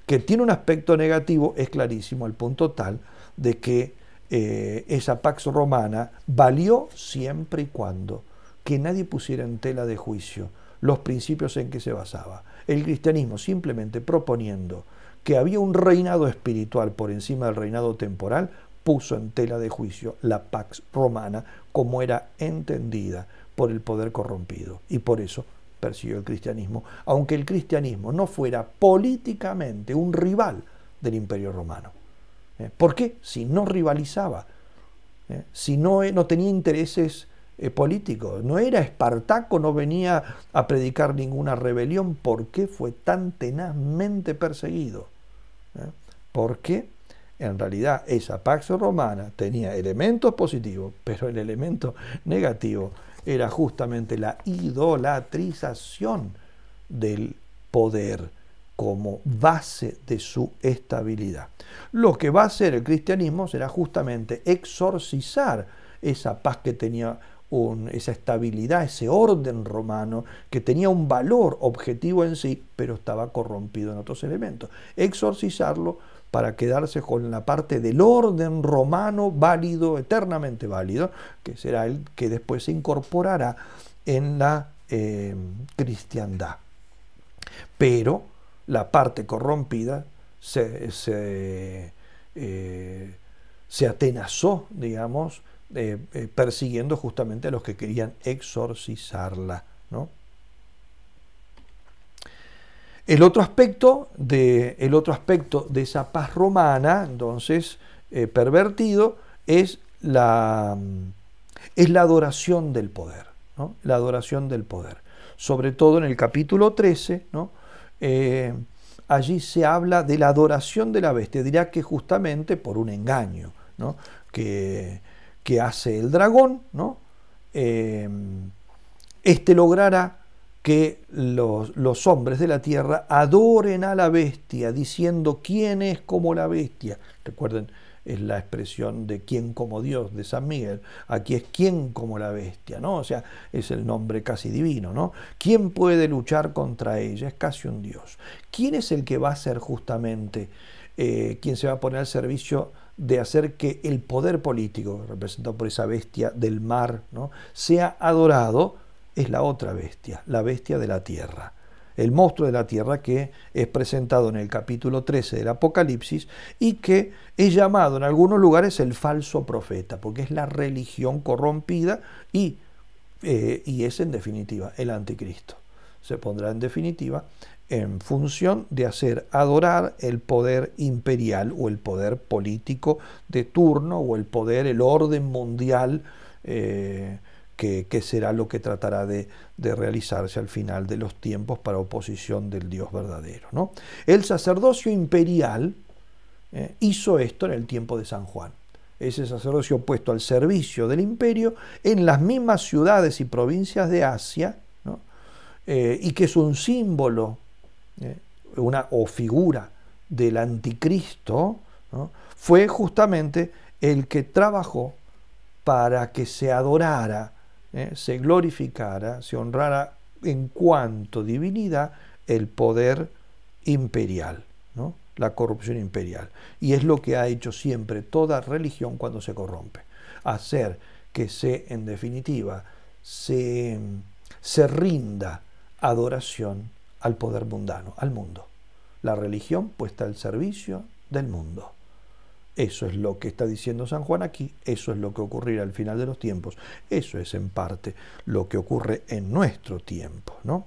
Speaker 1: que tiene un aspecto negativo es clarísimo, al punto tal de que esa pax romana valió siempre y cuando que nadie pusiera en tela de juicio los principios en que se basaba. El cristianismo simplemente proponiendo que había un reinado espiritual por encima del reinado temporal, puso en tela de juicio la pax romana como era entendida por el poder corrompido. Y por eso persiguió el cristianismo, aunque el cristianismo no fuera políticamente un rival del Imperio Romano. ¿Por qué? Si no rivalizaba, si no tenía intereses políticos, no era Espartaco, no venía a predicar ninguna rebelión. ¿Por qué fue tan tenazmente perseguido? Porque en realidad esa pax romana tenía elementos positivos, pero el elemento negativo era justamente la idolatrización del poder como base de su estabilidad. Lo que va a hacer el cristianismo será justamente exorcizar esa paz que tenía esa estabilidad, ese orden romano que tenía un valor objetivo en sí, pero estaba corrompido en otros elementos. Exorcizarlo para quedarse con la parte del orden romano válido, eternamente válido, que será el que después se incorporará en la cristiandad. Pero la parte corrompida se atenazó, digamos, persiguiendo justamente a los que querían exorcizarla, ¿no? El otro aspecto de esa paz romana, entonces, pervertido, es la adoración del poder, ¿no? La adoración del poder. Sobre todo en el capítulo 13, ¿no? Allí se habla de la adoración de la bestia. Dirá que justamente por un engaño, ¿no? que hace el dragón, ¿no? Este logrará que los hombres de la tierra adoren a la bestia, diciendo quién es como la bestia. Recuerden, es la expresión de quién como Dios de San Miguel. Aquí es quién como la bestia, ¿no? O sea, es el nombre casi divino, ¿no? ¿Quién puede luchar contra ella? Es casi un Dios. ¿Quién es el que va a ser justamente, quien se va a poner al servicio de hacer que el poder político, representado por esa bestia del mar, ¿no? sea adorado? Es la otra bestia, la bestia de la tierra. El monstruo de la tierra que es presentado en el capítulo 13 del Apocalipsis y que es llamado en algunos lugares el falso profeta, porque es la religión corrompida y es en definitiva el anticristo. Se pondrá en definitiva en función de hacer adorar el poder imperial o el poder político de turno o el orden mundial, que será lo que tratará de realizarse al final de los tiempos para oposición del Dios verdadero, ¿no? El sacerdocio imperial hizo esto en el tiempo de San Juan. Ese sacerdocio puesto al servicio del imperio en las mismas ciudades y provincias de Asia, ¿no? Y que es un símbolo o figura del anticristo, ¿no? Fue justamente el que trabajó para que se adorara, se glorificara, se honrara en cuanto divinidad el poder imperial, ¿no? La corrupción imperial. Y es lo que ha hecho siempre toda religión cuando se corrompe. Hacer que en definitiva, se rinda adoración al poder mundano, al mundo. La religión puesta al servicio del mundo. Eso es lo que está diciendo San Juan aquí, eso es lo que ocurrirá al final de los tiempos, eso es en parte lo que ocurre en nuestro tiempo, ¿no?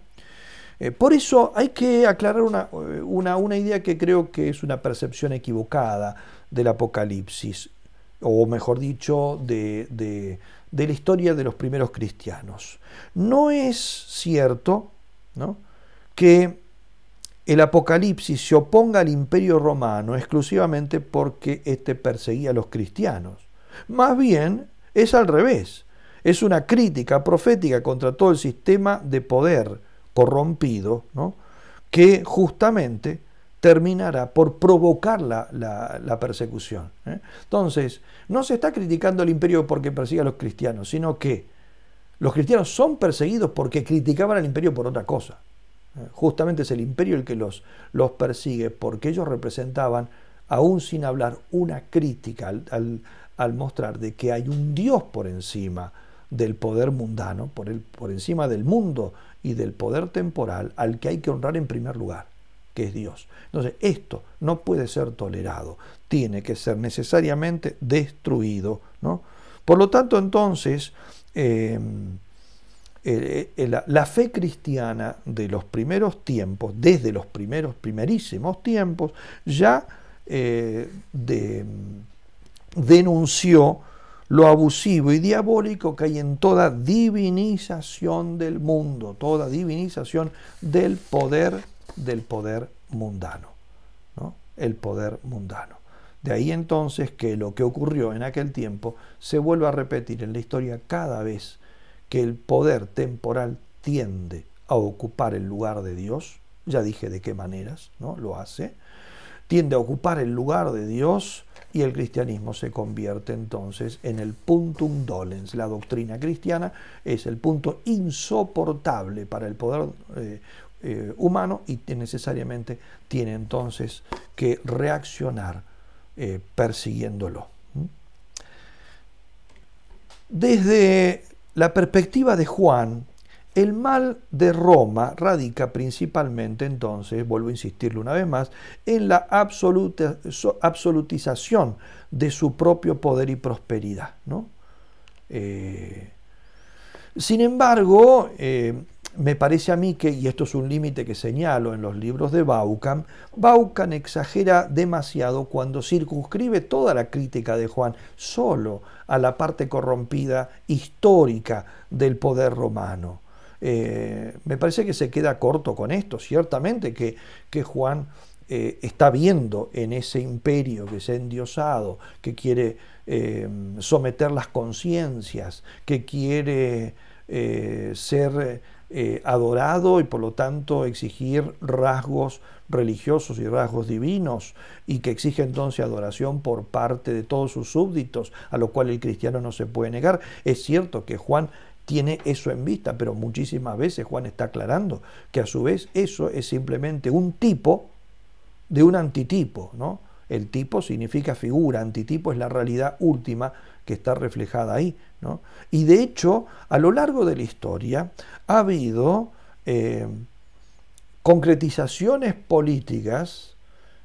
Speaker 1: Por eso hay que aclarar una idea que creo que es una percepción equivocada del Apocalipsis, o mejor dicho, de la historia de los primeros cristianos. No es cierto, ¿no?, que el Apocalipsis se oponga al Imperio Romano exclusivamente porque éste perseguía a los cristianos. Más bien es al revés. Es una crítica profética contra todo el sistema de poder corrompido, ¿no?, que justamente terminará por provocar la persecución. Entonces, no se está criticando al imperio porque persigue a los cristianos, sino que los cristianos son perseguidos porque criticaban al imperio por otra cosa. Justamente es el imperio el que los persigue, porque ellos representaban, aún sin hablar, una crítica al mostrar de que hay un Dios por encima del poder mundano, por encima del mundo y del poder temporal, al que hay que honrar en primer lugar, que es Dios. Entonces, esto no puede ser tolerado, tiene que ser necesariamente destruido, ¿no? Por lo tanto, entonces, la fe cristiana de los primeros tiempos, desde los primerísimos tiempos, ya denunció lo abusivo y diabólico que hay en toda divinización del mundo, toda divinización del poder mundano, ¿no? El poder mundano. De ahí entonces que lo que ocurrió en aquel tiempo se vuelve a repetir en la historia cada vez que el poder temporal tiende a ocupar el lugar de Dios. Ya dije de qué maneras, ¿no? Lo hace. Tiende a ocupar el lugar de Dios y el cristianismo se convierte entonces en el puntum dolens. La doctrina cristiana es el punto insoportable para el poder humano y necesariamente tiene entonces que reaccionar persiguiéndolo. Desde la perspectiva de Juan, el mal de Roma radica principalmente entonces, vuelvo a insistirle una vez más, en la absolutización de su propio poder y prosperidad, ¿no? Sin embargo, me parece a mí que, y esto es un límite que señalo en los libros de Bauckham, Bauckham exagera demasiado cuando circunscribe toda la crítica de Juan solo a la parte corrompida histórica del poder romano. Me parece que se queda corto con esto. Ciertamente que Juan está viendo en ese imperio que se ha endiosado, que quiere someter las conciencias, que quiere ser adorado y por lo tanto exigir rasgos religiosos y rasgos divinos, y que exige entonces adoración por parte de todos sus súbditos, a lo cual el cristiano no se puede negar. Es cierto que Juan tiene eso en vista, pero muchísimas veces Juan está aclarando que a su vez eso es simplemente un tipo de un antitipo, ¿no? El tipo significa figura, antitipo es la realidad última que está reflejada ahí, ¿no? Y de hecho, a lo largo de la historia ha habido concretizaciones políticas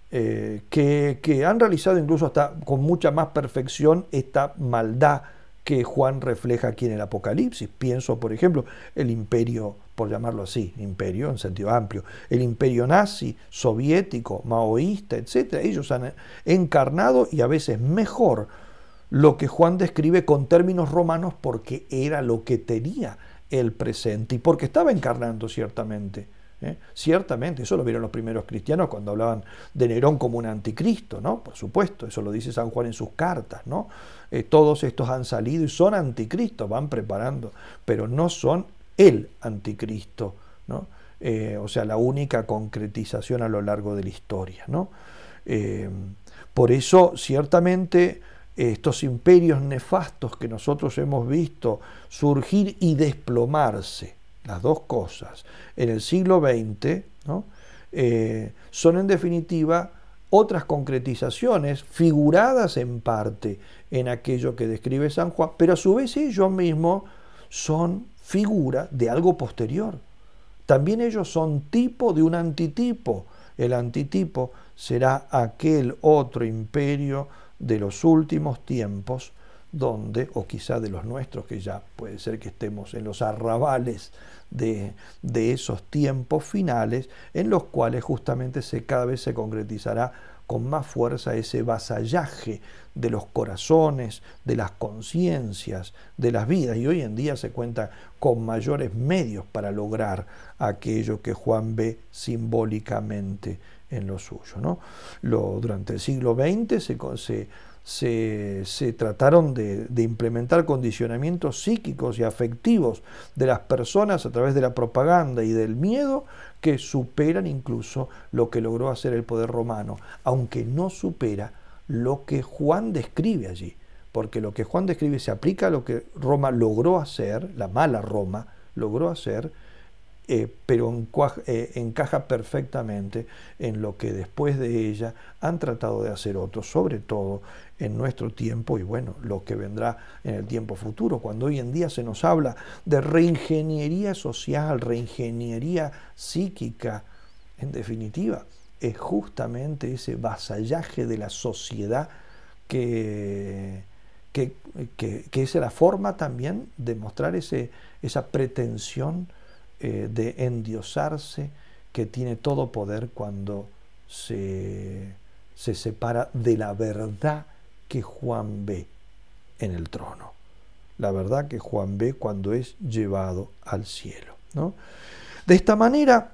Speaker 1: que han realizado incluso hasta con mucha más perfección esta maldad que Juan refleja aquí en el Apocalipsis. Pienso, por ejemplo, el imperio, por llamarlo así, imperio en sentido amplio, el imperio nazi, soviético, maoísta, etc. Ellos han encarnado, y a veces mejor, lo que Juan describe con términos romanos porque era lo que tenía el presente y porque estaba encarnando ciertamente. Ciertamente, eso lo vieron los primeros cristianos cuando hablaban de Nerón como un anticristo, ¿no? Por supuesto, eso lo dice San Juan en sus cartas, ¿no? Todos estos han salido y son anticristos, van preparando, pero no son el anticristo, ¿no? O sea, la única concretización a lo largo de la historia, ¿no? Por eso, ciertamente, estos imperios nefastos que nosotros hemos visto surgir y desplomarse, las dos cosas, en el siglo XX, ¿no? Son en definitiva otras concretizaciones figuradas en parte en aquello que describe San Juan, pero a su vez ellos mismos son figura de algo posterior. También ellos son tipo de un antitipo. El antitipo será aquel otro imperio de los últimos tiempos donde, o quizá de los nuestros, que ya puede ser que estemos en los arrabales de esos tiempos finales, en los cuales justamente cada vez se concretizará con más fuerza ese vasallaje de los corazones, de las conciencias, de las vidas, y hoy en día se cuenta con mayores medios para lograr aquello que Juan ve simbólicamente en lo suyo, ¿no? Durante el siglo XX se trataron de implementar condicionamientos psíquicos y afectivos de las personas a través de la propaganda y del miedo que superan incluso lo que logró hacer el poder romano, aunque no supera lo que Juan describe allí, porque lo que Juan describe se aplica a lo que Roma logró hacer, la mala Roma logró hacer, pero encaja perfectamente en lo que después de ella han tratado de hacer otros, sobre todo en nuestro tiempo y bueno, lo que vendrá en el tiempo futuro, cuando hoy en día se nos habla de reingeniería social, reingeniería psíquica, en definitiva, es justamente ese vasallaje de la sociedad que es la forma también de mostrar esa pretensión de endiosarse que tiene todo poder cuando se separa de la verdad que Juan ve en el trono. La verdad que Juan ve cuando es llevado al cielo, ¿no? De esta manera,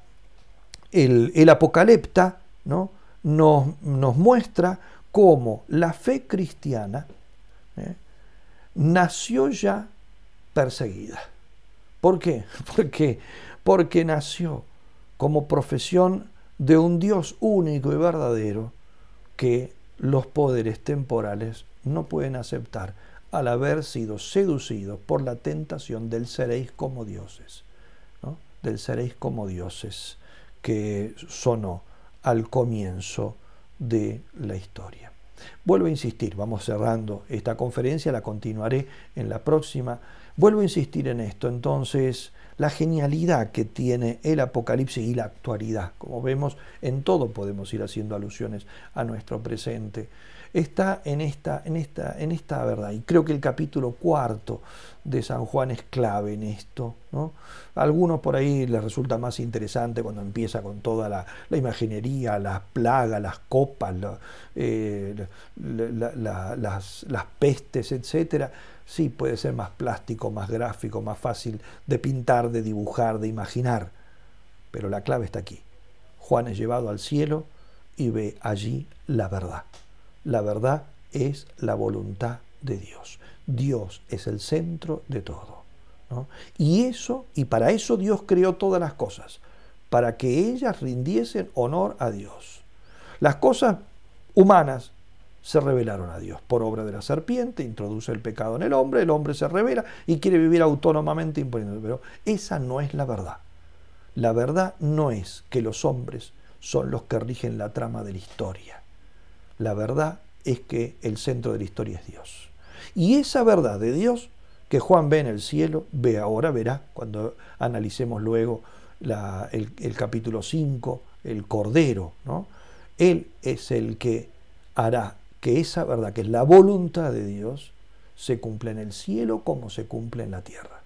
Speaker 1: el Apocalipta, ¿no?, nos muestra cómo la fe cristiana nació ya perseguida. ¿Por qué? Porque nació como profesión de un Dios único y verdadero que los poderes temporales no pueden aceptar al haber sido seducidos por la tentación del seréis como dioses, ¿no?, del seréis como dioses que sonó al comienzo de la historia. Vuelvo a insistir, vamos cerrando esta conferencia, la continuaré en la próxima. Vuelvo a insistir en esto, entonces, la genialidad que tiene el Apocalipsis y la actualidad. Como vemos, en todo podemos ir haciendo alusiones a nuestro presente. Está en esta verdad. Y creo que el capítulo 4 de San Juan es clave en esto, ¿no? A algunos por ahí les resulta más interesante cuando empieza con toda la imaginería, las plagas, las copas, las pestes, etcétera. Sí, puede ser más plástico, más gráfico, más fácil de pintar, de dibujar, de imaginar. Pero la clave está aquí. Juan es llevado al cielo y ve allí la verdad. La verdad es la voluntad de Dios. Dios es el centro de todo, ¿no? Y para eso Dios creó todas las cosas, para que ellas rindiesen honor a Dios. Las cosas humanas se rebelaron a Dios. Por obra de la serpiente, introduce el pecado en el hombre se rebela y quiere vivir autónomamente imponiendo. Pero esa no es la verdad. La verdad no es que los hombres son los que rigen la trama de la historia. La verdad es que el centro de la historia es Dios. Y esa verdad de Dios que Juan ve en el cielo, ve ahora, verá, cuando analicemos luego el capítulo 5, el Cordero, ¿no? Él es el que hará que esa verdad, que es la voluntad de Dios, se cumpla en el cielo como se cumple en la tierra.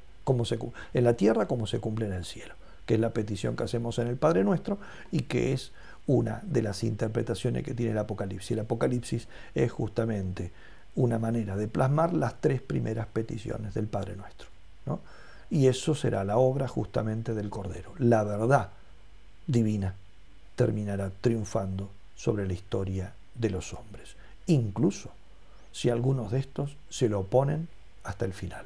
Speaker 1: En la tierra como se cumple en el cielo, que es la petición que hacemos en el Padre Nuestro y que es una de las interpretaciones que tiene el Apocalipsis. El Apocalipsis es justamente una manera de plasmar las tres primeras peticiones del Padre Nuestro, ¿no? Y eso será la obra justamente del Cordero. La verdad divina terminará triunfando sobre la historia de los hombres, incluso si algunos de estos se lo oponen hasta el final.